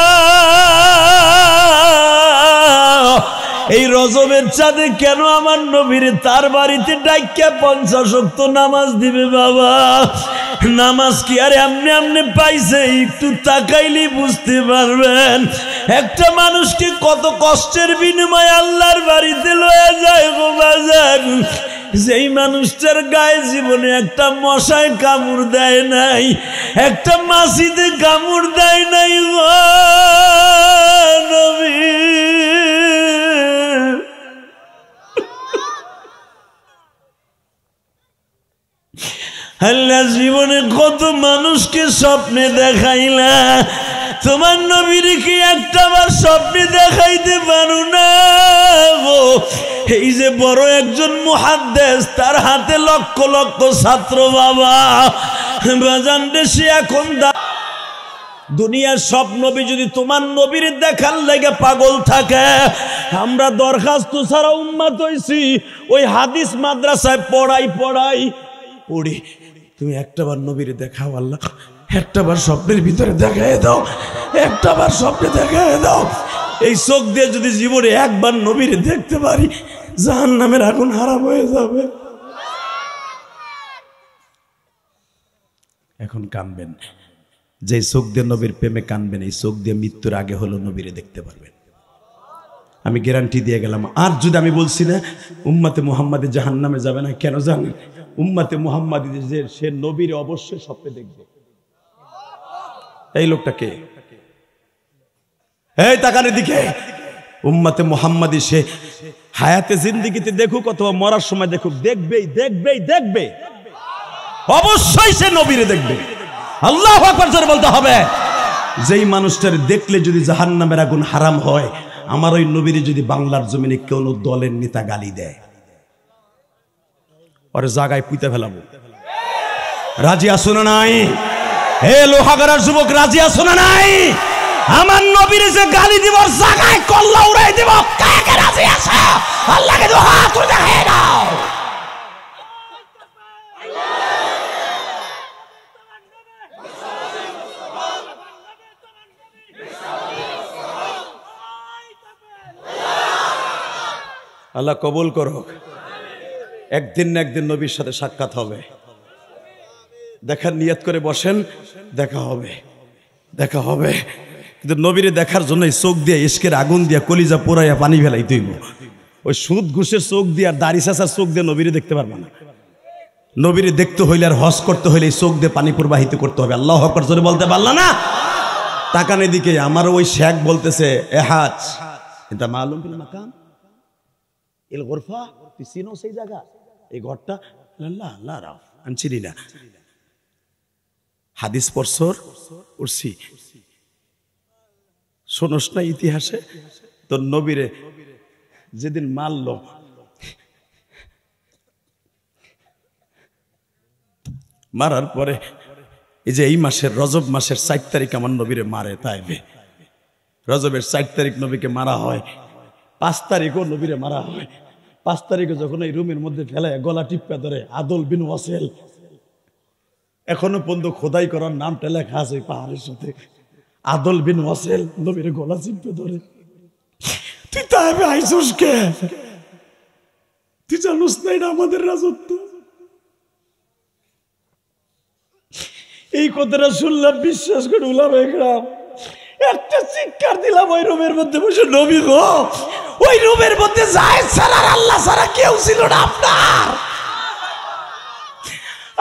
এই রজবের চাঁদে কেন আমার নবীর তার বাড়িতে ডাইকা 50 ওয়াক্ত নামাজ দিবে বাবা? নামাজ কি আর এমনি এমনি পাইছে? একটু তাকাইলে বুঝতে পারবেন একটা মানুষকে কত কষ্টের বিনিময়ে আল্লাহর বাড়িতে লয়ে যায় গো বাজার। যেই মানুষটার গায়ে জীবনে একটা মশায় কামড় দেয় নাই, একটা মাছিতে কামড় দেয় নাই গো নবী। আল্লাহ জীবনে কত মানুষকে স্বপ্নে দেখাইলা, তোমার নবীর কি একটাবার স্বপ্নে দেখাইতে পারো না গো? এই যে বড় একজন মুহাদ্দিস, তার হাতে লক্ষ লক্ষ ছাত্র বাবা। বাজান দেশে এখন দুনিয়ার সব নবী যদি তোমার নবীর দেখার লেগে পাগল থাকে, আমরা দরখাস্ত ছাড়া উম্মত হইছি, ওই হাদিস মাদ্রাসায় পড়াই পড়ি। তুমি একটাবার নবীর দেখাও আল্লাহ, একটাবার স্বপ্নের ভিতরে দেখায় দাও, একটাবার স্বপ্নে দেখায় দাও। এই চোখ দিয়ে যদি জীবনে একবার নবীর দেখতে পারি, জাহান্নামের আগুন হারাম হয়ে যাবে। এখন কানবেন, যে চোখ দিয়ে নবীর প্রেমে কানবেন, এই চোখ দিয়ে মৃত্যুর আগে হলো নবীরে দেখতে পারবেন। আমি গ্যারান্টি দিয়ে গেলাম। আর যদি আমি বলছি না উম্মতে মুহাম্মাদে জাহান্নামে যাবে না, কেন জানেন? উম্মতে মুহাম্মাদী যে সে নবীর অবশ্যই স্বপ্নে দেখবে। এই লোকটাকে এই তাকানের দিকে, উম্মতে মুহাম্মাদী সে হায়াতে জিন্দেগিতে দেখুক অথবা মরার সময় দেখুক, দেখবেই। অবশ্যই সে নবীরে দেখবে। আল্লাহু আকবার জোরে বলতে হবে। যেই মানুষটার দেখলে যদি জাহান্নামের আগুন হারাম হয়, আমার ওই নবীরে যদি বাংলার জমিনে কোন দলের নেতা গালি দেয়, ওরে জায়গায় পুঁতে ফেলাবো। রাজি আছো না নাই? হে লোহাগাড়ার যুবক, রাজি আছো না নাই? আমার নবীরে যে গালি দিব, জায়গায় কল্লা উড়াই দিব। কে কে রাজি আছে? আল্লাহকে দোয়া করে দেখায় দাও। আল্লাহ কবুল করুক। একদিন না একদিন নবীর সাথে সাক্ষাৎ হবে। দেখার নিয়ত করে বসেন, দেখা হবে, দেখা হবে। কিন্তু নবীরে দেখার জন্য চোখ দিয়ে ইশকের আগুন দিয়া কলিজা পোড়াইয়া পানি ফেলাই তুইব। ওই সুদ ঘুষের চোখ দিয়ে আর দাড়ি চাচার চোখ দিয়ে নবীরে দেখতে পারবে না। নবীরে দেখতে হইলে আর হজ করতে হইলে এই চোখ দিয়ে পানি প্রবাহিত করতে হবে। আল্লাহু আকবার জোরে বলতে পারলা না? তাকান এদিকে। আমার ওই শেখ বলতেছে, এহাজ এটা মালুম বিল মাকাম এল গোরফা, তুই চিনো সেই জায়গা, এই ঘরটা? আল্লাহ আল্লাহ রাফ, আমি চিনি না। হাদিস পড়ছর উঠছি, শোনস না ইতিহাসে তোর নবীরে যেদিন মারল, মারার পরে এই যে এই মাসের রজব মাসের 4 তারিখ আমার নবীরে মারে তাইবে। রজবের 4 তারিখ নবীকে মারা হয়, 5 তারিখও নবীরে মারা হয়। 5 তারিখে যখন এই রুমের মধ্যে ফেলে গলা টিপা ধরে আদল বিন ওয়াসেল, এখনো পর্যন্ত খোদাই করার নামটা লেখা আছে পাহাড়ের সাথে। আদল বিন ওয়াসেল নবীর গলা চিপে ধরে, তুই তাইবে আইসুস কে? তুই জানুস না এটা আমাদের রাজত্ব? এই কথাটা শুনলাম, বিশ্বাস করে উলামায়ে কেরাম একটা চিৎকার দিলাম ওই রুমের মধ্যে বসে, নবী গো, ওই রুমের মধ্যে যায় ছাড়া আল্লাহ ছাড়া কেউ ছিল না আপনার।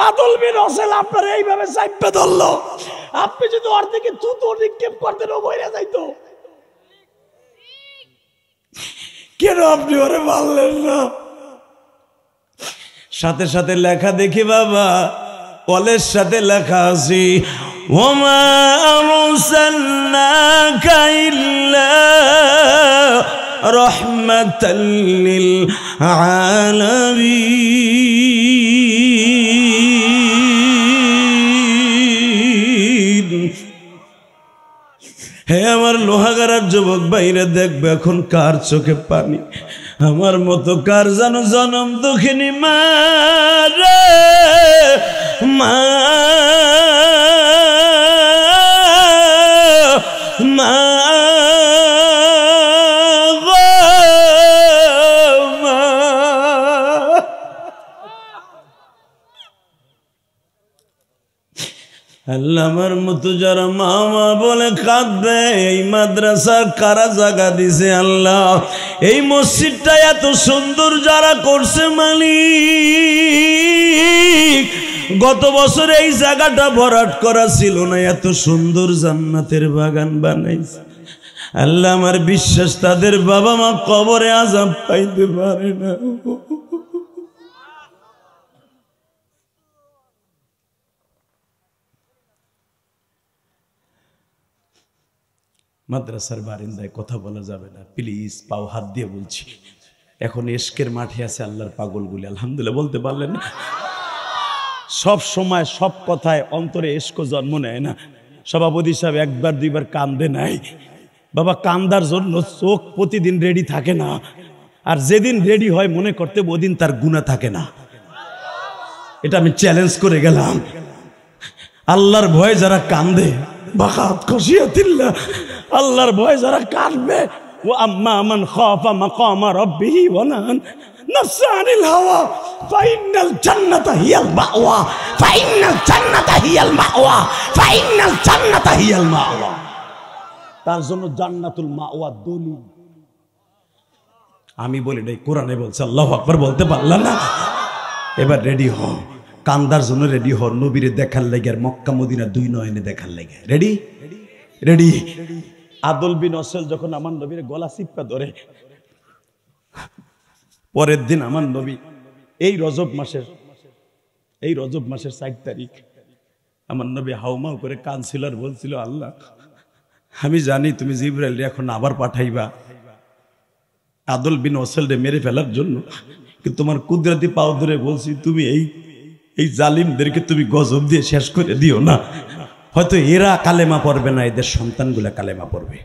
আদল বিন ওয়াসেল আপনার এইভাবে চাইপে ধরলো, আপনি যদি ওর থেকে থুতু নিক্ষেপ করতেন ও বইরা যাইতো। কেন আপনি ওরে মারলেন না? সাথে সাথে লেখা দেখি বাবা, কলের সাথে লেখা আছে, ওমা আরসালনাকা ইল্লা রাহমাতাল লিল আলামিন। হে আমার লোহাগাড়ার যুবক ভাইরা, দেখবে এখন কার চোখে পানি। আমার মতো কার জানো জনম দুঃখিনী মা রে, মা মা গো মা। আল্লাহ আমার মতো যারা মামা বলে কাঁদবে, এই মাদ্রাসার কারা জায়গা দিছে আল্লাহ, এই মসজিদটা এত সুন্দর যারা করছে মালিক, গত বছর এই জায়গাটা ভরাট করা ছিল না, এত সুন্দর জান্নাতের বাগান বানাইছে আল্লাহ। আমার বিশ্বাস তাদের বাবা মা কবরে আযাব পাইতে পারে না। মাদ্রাসার বারিন্দায় কথা বলা যাবে না, প্লিজ, পাও হাত দিয়ে বলছি। এখন ইশকের মাঠে আছে আল্লাহর পাগলগুলি, আলহামদুলিল্লাহ বলতে পারলেন না? সব সময় সব কথায় অন্তরে ইশক জন্ম নেয় না। সভাপতি সাহেব একবার দুইবার কান্দে নাই বাবা, কান্দার জন্য চোখ প্রতিদিন রেডি থাকে না, আর যেদিন রেডি হয় মনে করতে ওদিন তার গুনাহ থাকে না। এটা আমি চ্যালেঞ্জ করে গেলাম। আল্লাহর ভয়ে যারা কান্দে, বাকাত খশিয়াতিল্লাহ, আল্লাহর ভয়ে যারা কাঁদবে, ও আম্মা মান খাফা মাকামা রাব্বিহি ওয়া নাহা নাফসা আনিল হাওয়া ফাইনাল জান্নাতা হিয়াল মাওয়া, ফাইনাল জান্নাতা হিয়াল মাওয়া, ফাইনাল জান্নাতা হিয়াল মাওয়া। তার জন্য জান্নাতুল মাওয়া দলিল। আমি বলি নাই, কোরআনে বলছে। আল্লাহু আকবার বলতে পারলাম না? এবার রেডি হও, কান্দার জন্য রেডি হও, নবীরে দেখার লাগে আর মক্কা মদিনা দুই নয়নে দেখার লাগে। Ready ready. আদল বিন ওয়াসেল যখন আমার নবীর গলা চিপা ধরে, পরের দিন আমার নবী এই রজব মাসের এই রজব মাসের 4 তারিখ আমার নবী হাউমাউ করে কাঁদছিল আর বলছিল, আল্লাহ আমি জানি তুমি জিবরাইল এখন আবার পাঠাইবা আদল বিন ওসলরে মেরে ফেলার জন্য, কিন্তু তোমার কুদরতি পাও ধরে বলছি তুমি এই জালিমদেরকে তুমি গজব দিয়ে শেষ করে দিও না। হয়তো এরা কালেমা পড়বে না, এদের সন্তানগুলা কালেমা পড়বে।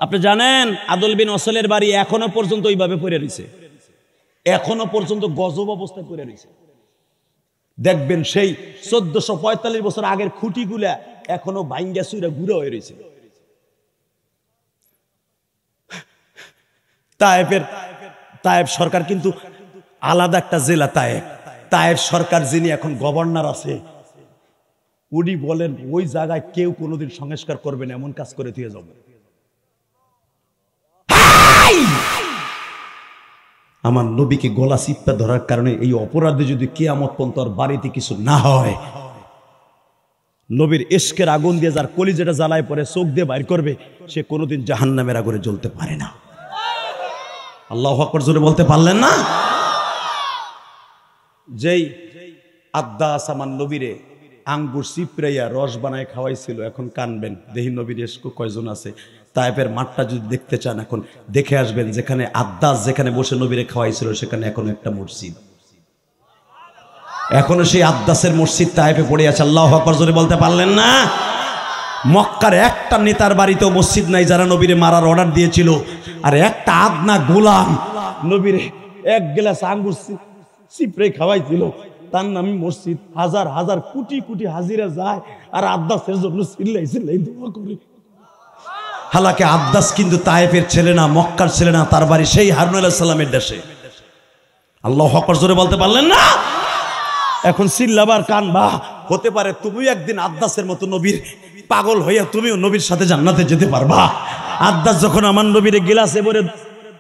আপনি জানেন আদল বিন ওসলের বাড়ি এখনো পর্যন্ত ওইভাবে পড়ে রয়েছে, এখনো পর্যন্ত গজব অবস্থায় পড়ে রয়েছে। দেখবেন সেই 1445 বছর আগের খুঁটিগুলা এখনো ভাঙ্গা চুরা গুঁড়ো হয়ে রয়েছে। তায়েব সরকার কিন্তু আলাদা একটা জেলা। তায়েব সরকার যিনি এখন গভর্নর আছে উনি বলেন ওই জায়গায় কেউ কোনোদিন সংস্কার করবে না, এমন কাজ করে দিয়ে যাবে। আমার নবীকে গলা চিপা ধরার কারণে এই অপরাধে যদি কিয়ামত পর্যন্ত আর বাড়িতে কিছু না হয়, নবীর ইশকের আগুন দিয়ে যার কলিজাটা জ্বালায় পরে চোখ দিয়ে বাইর করবে, সে কোনোদিন জাহান্নামের আগুনে জ্বলতে পারে না। আল্লাহু আকবার জোরে বলতে পারলেন না? যেই আদ্দাস আমার নবীরে আঙ্গুর চিপড়াইয়া রস বানায় খাওয়াইছিল, এখন কানবেন দেহি নবীর ইশক কয়জন আছে। তায়েফের মাঠটা যদি দেখতে চান এখন দেখে আসবেন, যেখানে আদ্দাস যেখানে বসে নবীরে খাওয়াইছিল সেখানে এখনো একটা মসজিদ, এখনো সেই আদ্দাসের মসজিদ তায়েফে পড়ে আছে। আল্লাহু আকবার জোরে বলতে পারলেন না? মক্কার একটা নেতার বাড়িতেও মসজিদ নাই যারা নবীরে মারার অর্ডার দিয়েছিল, আর একটা আদনা গোলাম নবীরে এক গ্লাস আঙ্গুর চিপড়ে খাওয়াইছিল, তার নামে মসজিদ। হাজার হাজার কোটি কোটি হাজিরা যায় আর আদ্দাসের জন্য চিল্লাই দোয়া করে। হালাকে আদ্দাস কিন্তু তায়েফের ছেলে না, মক্কার ছেলে না, তার বাড়ি সেই হারুন আলাইহিস সালামের দেশে। আল্লাহু আকবার জোরে বলতে পারলেন না? এখন চিল্লাবার কানবা, হতে পারে তুমি একদিন আদ্দাসের মতো নবীর পাগল হইয়া তুমিও নবীর সাথে জান্নাতে যেতে পারবা। আদ্দাস যখন আমার নবীর গিলাসে ভরে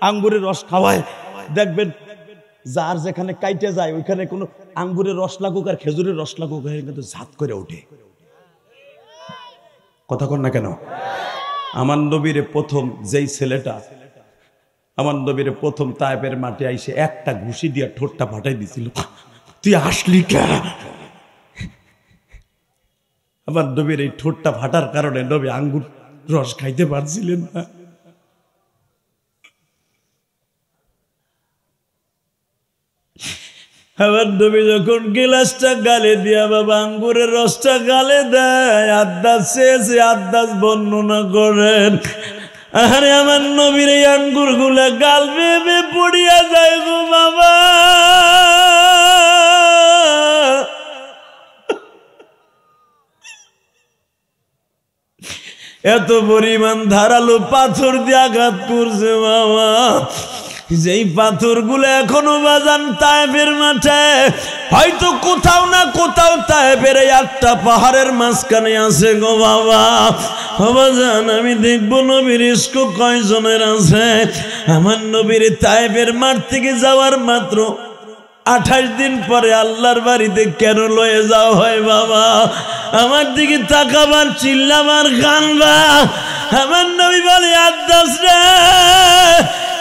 আঙ্গুরের রস খাওয়ায়, দেখবেন যার যেখানে কাইটে যায় ওইখানে কোনো আঙ্গুরের রস লাগুক আর খেজুরের রস লাগুক কিন্তু ঝাত করে ওঠে। কথা কন না কেন? আমার নবীরে প্রথম যেই ছেলেটা আমার নবীরে প্রথম তায়েফের মাঠে আইসে একটা ঘুষি দিয়া ঠোঁটটা ফাটাই দিছিল, তুই আসলি কেন? আমার নবীর এই ঠোঁটটা ফাটার কারণে নবী আঙ্গুর রস খাইতে পারছিলেন না। আমার নবী যখন গিলাসটা গালে দিয়া বাবা আঙ্গুরের রসটা গালে দেয়, আদ্দাস শেষে আদ্দাস বর্ণনা করেন, আরে আমার নবীর এই আঙ্গুর গুলা গাল বেবে পড়িয়া যায় গো বাবা। এত পরিমাণ ধারালো পাথর দিয়ে আঘাত করছে বাবা, যেই পাথরগুলো এখনো বাজান তায়েফের মাঠে, হয়তো কোথাও না কোথাও তায়েফের এই 8টা পাহাড়ের মাঝখানে আছে গো বাবা। বাজান আমি দেখবো নবীর ইশক কয়জনের আছে। আমার নবীর তায়েফের মাঠ থেকে যাওয়ার মাত্র 28 দিন পরে আল্লাহর বাড়িতে কেন লয়ে যাওয়া হয় বাবা? আমার দিকে তাকাবার, চিল্লাবার, কানবা। আমার নবী বলে, আদ্দাস রে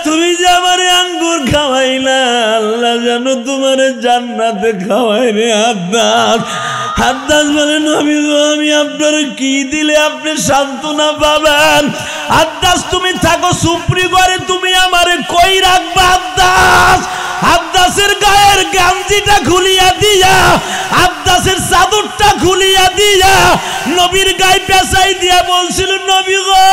তুমি যে আমার আঙ্গুর খাওয়াইলা, আল্লাহ জানো তোমার জান্নাতে খাওয়াই রে আদ্দাস। আদ্দাস বলে, নবী আমি আপনার কি দিলে আপনি সান্ত্বনা পাবেন? আদ্দাস তুমি থাকো সুপ্রি ঘরে, তুমি আমারে কই রাখবা আদ্দাস? আদ্দাসের গায়ের গামজিটা খুলিয়া দিয়া, আদ্দাসের চাদরটা খুলিয়া দিয়া নবীর গায়ে পেঁচাই দিয়া বলছিল, নবী গো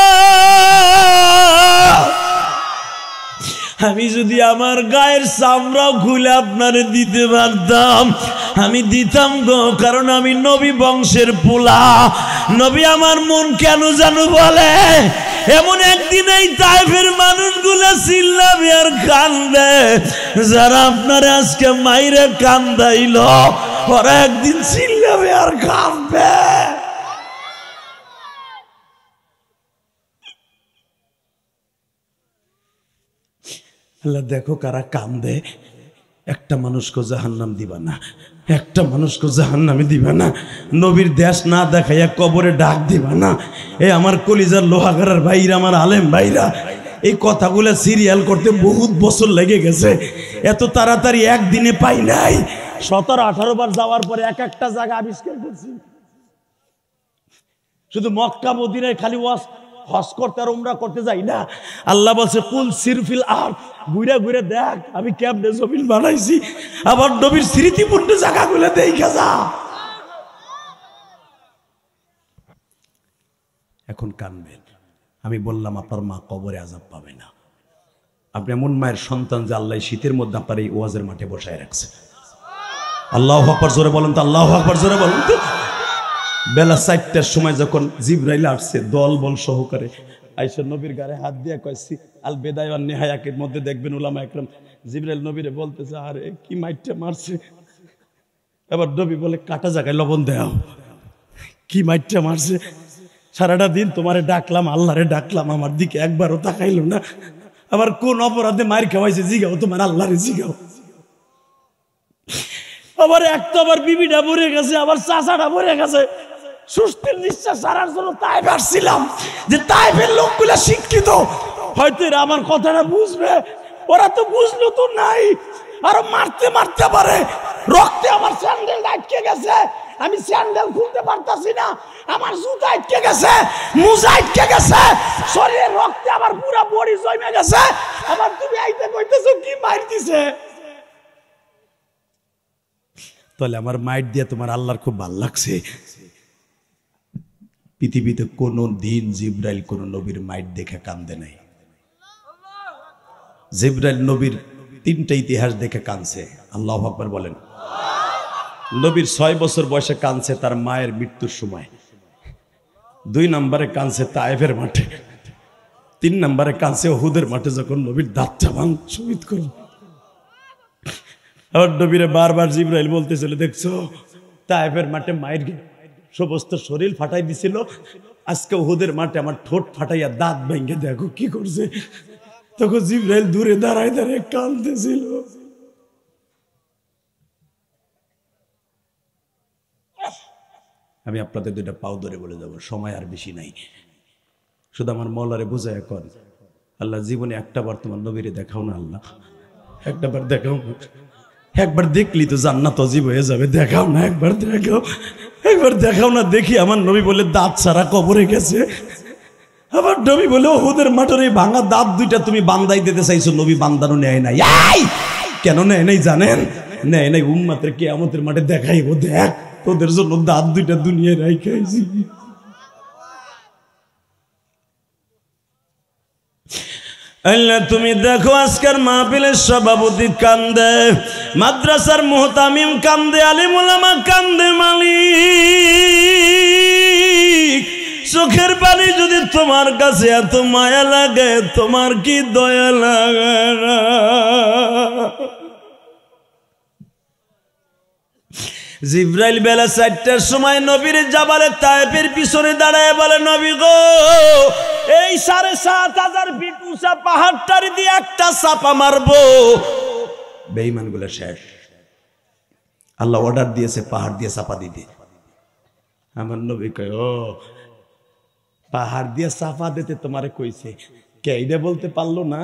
আমি যদি আমার গায়ের চামড়াও খুলে আপনারে দিতে পারতাম আমি দিতাম গো, কারণ আমি নবী বংশের পোলা। নবী আমার মন কেন জানো বলে, এমন একদিন এই তায়েফের মানুষগুলো চিল্লাবে আর কান্দবে, যারা আপনারা আজকে মাইরে কান্দাইল ওরা একদিন চিল্লাবে আর কান্দবে। আল্লাহ দেখো কারা কান্দে। একটা মানুষকে জাহান্নাম দিবা না, একটা মানুষকে জাহান্নামে দিবা না, নবীর দেশ না দেখাইয়া কবরে ডাক দিবা না। এ আমার কলিজার লোহাগারার ভাইরা, আমার আলেম ভাইরা, এই কথাগুলো সিরিয়াল করতে বহুত বছর লেগে গেছে, এত তাড়াতাড়ি একদিনে পাই নাই। 17-18 বার যাওয়ার পরে এক একটা জায়গা আবিষ্কার করছি। শুধু মক্কা মদিনায় খালি হজ করতে আর উমরা করতে যাই না। আল্লাহ বলছে কুল সিরফিল আর, ঘুরে ঘুরে দেখ আমি কেমনে জমিন বানাইছি, আবার নবীর স্মৃতিপূর্ণ জায়গাগুলো দেখা যা। এখন কানবেন, আমি বললাম আপনার মা কবরে আযাব পাবে না। আপনি এমন মায়ের সন্তান যে আল্লাহ শীতের মধ্যে আপনার এই ওয়াজের মাঠে বসায় রাখছে। আল্লাহু আকবার জোরে বলেন তো, আল্লাহু আকবার জোরে বলেন তো। বেলা 4টার সময় যখন জিবরাইল আসছে দল বল সহকারে, আয়েশা নবীর গায়ে হাত দিয়ে কইছি আল বেদায় ওয়ান নিহায়াকের মধ্যে দেখবেন উলামা একরাম জিবরাইল নবীরে বলতেছে আরে কি মাইটটা মারছে। এবার নবী বলে কাটা জায়গায় লবণ দাও। কি মাইটটা মারছে? সারাটা দিন তোমারে ডাকলাম, আল্লাহরে ডাকলাম, আমার দিকে একবারও তাকাইলো না। আবার কোন অপরাধে মার খাওয়াইছে জিগাও, তোমার আল্লাহরে জিগাও। আবার একটা আবার বিবিটা মরে গেছে, আবার চাচাটা মরে গেছে। সুস্থির নিঃশ্বাস ছাড়ার জন্য তাইফ আসছিলাম, যে তাইফের লোকগুলা শিক্ষিত, হয়তো এরা আমার কথাটা বুঝবে। ওরা তো বুঝলো তো নাই, আরো মারতে মারতে পারে। রক্তে আমার স্যান্ডেল আটকে গেছে, আমি স্যান্ডেল খুলতে পারতাছি না। আমার জুতা আটকে গেছে, মোজা আটকে গেছে, শরীরের রক্তে আমার পুরো বডি জমে গেছে। আবার তুমি আইতে কইতেছো কি মার দিছে। তাহলে আমার মাইট দিয়ে তোমার আল্লাহর খুব ভালো লাগছে। পৃথিবীতে কোন দিন জিবরাইল কোন নবীর মাইট দেখে কান্দে নাই। জিবরাইল নবীর 3টা ইতিহাস দেখে কাঁদছে। আল্লাহু আকবার বলেন। নবীর 6 বছর বয়সে কাঁদছে তার মায়ের মৃত্যুর সময়। 2 নম্বরে কাঁদছে তায়েফের মাঠে। 3 নম্বরে কাঁদছে উহুদের মাঠে যখন নবীর দাঁতটা শহীদ করল। আর নবীরে বারবার জিবরাইল বলতেছিল দেখছো তায়েফের মাঠে মায়ের সমস্ত শরীর ফাটাই দিছিল, আজকে উহুদের মাঠে আমার ঠোঁট ফাটাইয়া দাঁত ভেঙে দেখো কি করছে। তখন জিবরাইল দূরে দাঁড়ায় দাঁড়ায় কাঁদতেছিল। আমি আপনাদের 2টা পাও ধরে বলে যাব, সময় আর বেশি নাই। শুধু আমার মওলারে বুঝায় এখন, আল্লাহ জীবনে একটা বার তোমার নবীরে দেখাও না, আল্লাহ একটা বার দেখাও না। একবার দেখলি তো জান্নাত অজীব হয়ে যাবে, দেখাও না, একবার দেখাও, একবার দেখাও না দেখি। আমার নবী বলে দাঁত ছাড়া কবরে গেছে। আবার নবী বলে ওদের মাঠের এই ভাঙা দাঁত 2টা তুমি বান্দাই দিতে চাইছো, নবী বান্দানো নেয় নাই। কেন নেয় নাই জানেন? নেয় নাই উম্মতের কিয়ামতের মাঠে দেখাইবো, দেখ তোদের জন্য দাঁত 2টা দুনিয়ায় রাইখাইছি। আল্লাহ তুমি দেখো আজকের মাহফিলের সভাপতি কান্দে, মাদ্রাসার মুহতামিম কান্দে, আলিম উলামা কান্দে, মালিক চোখের পানি যদি তোমার কাছে এত মায়া লাগে, তোমার কি দয়া লাগে না? জিবরাইল বেলা 4টার সময় নবীর জাবালে তায়েফের পিছনে দাঁড়ায় বলে নবী গো, এই 7,500 ফিট উঁচা পাহাড়টারি দিয়ে একটা চাপা মারবো, বেঈমান গুলো শেষ। আল্লাহ অর্ডার দিয়েছে পাহাড় দিয়ে চাপা দিতে। আমার নবী কয় ও পাহাড় দিয়ে চাপা দিতে তোমারে কইছে কে? এইটা বলতে পারলো না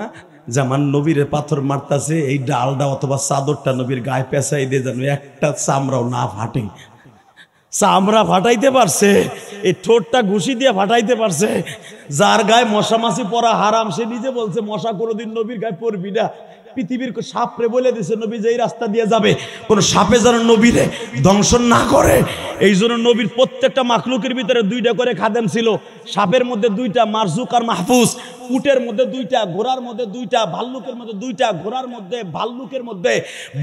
যে আমার নবীরে পাথর মারতাছে, এই ডালটা অথবা চাদরটা নবীর গায়ে পেঁচাই দিয়ে যেন একটা চামড়াও না ফাটে। চামড়া ফাটাইতে পারছে, এই ঠোঁটটা ঘুষি দিয়ে ফাটাইতে পারছে। যার গায়ে মশা মাছি পরা হারাম সে নিজে বলছে মশা কোনোদিন নবীর গায়ে পড়বি না। পৃথিবীর সাপরে বলে দিছে নবী যে এই রাস্তা দিয়ে যাবে কোন সাপে যেন নবীরে দংশন না করে। এই জন্য নবীর প্রত্যেকটা মাখলুকের ভিতরে 2টা করে খাদেম ছিল। সাপের মধ্যে 2টা, মারজুক আর মাহফুজ। উটের মধ্যে 2টা, ঘোড়ার মধ্যে 2টা, ভাল্লুকের মধ্যে 2টা, ঘোড়ার মধ্যে, ভাল্লুকের মধ্যে,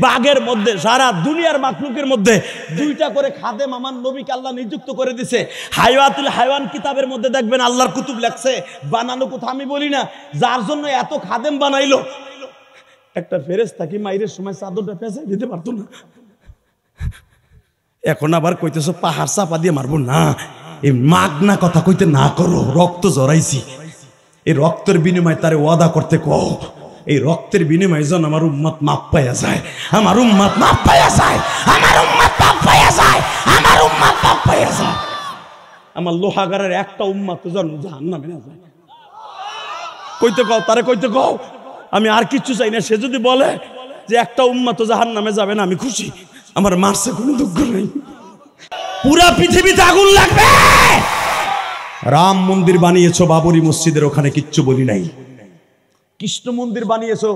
বাঘের মধ্যে, সারা দুনিয়ার মাখলুকের মধ্যে 2টা করে খাদেম আমার নবীকে আল্লাহ নিযুক্ত করে দিছে। হায়াতুল হায়াওয়ান কিতাবের মধ্যে দেখবেন আল্লাহর কুতুব লেখছে, বানানো কথা আমি বলি না, যার জন্য এত খাদেম বানাইলো। একটা ফেরেশতা কি মাইরের সময় চাদরটা পেঁচাই দিতে পারতো না? এখন আবার কইতেছো পাহাড় চাপা দিয়ে মারবো না। এই মাগনা কথা কইতে না করো, রক্ত জড়াইছি। এই রক্তের বিনিময়ে তারে ওয়াদা করতে কও, এই রক্তের বিনিময়ে যেন আমার উম্মত মাপ পাইয়া যায়, আমার উম্মত মাপ পাইয়া যায়, আমার উম্মত মাপ পাইয়া যায়, আমার উম্মত মাপ পাইয়া যায়। আমার লোহাগারের একটা উম্মত যেন জাহান্নামে না যায়। কইতে কও, তারে কইতে কও। আমি আর কিচ্ছু চাই না। সে যদি বলে যে একটা উম্মত জাহান্নামে যাবে না, আমি খুশি। আমার মারছে কোনো দুঃখ নাই। পুরা পৃথিবীতে আগুন লাগবে। রাম মন্দির বানিয়েছো বাবরি মসজিদের ওখানে, কিচ্ছু বলি নাই। কৃষ্ণ মন্দির বানিয়েছো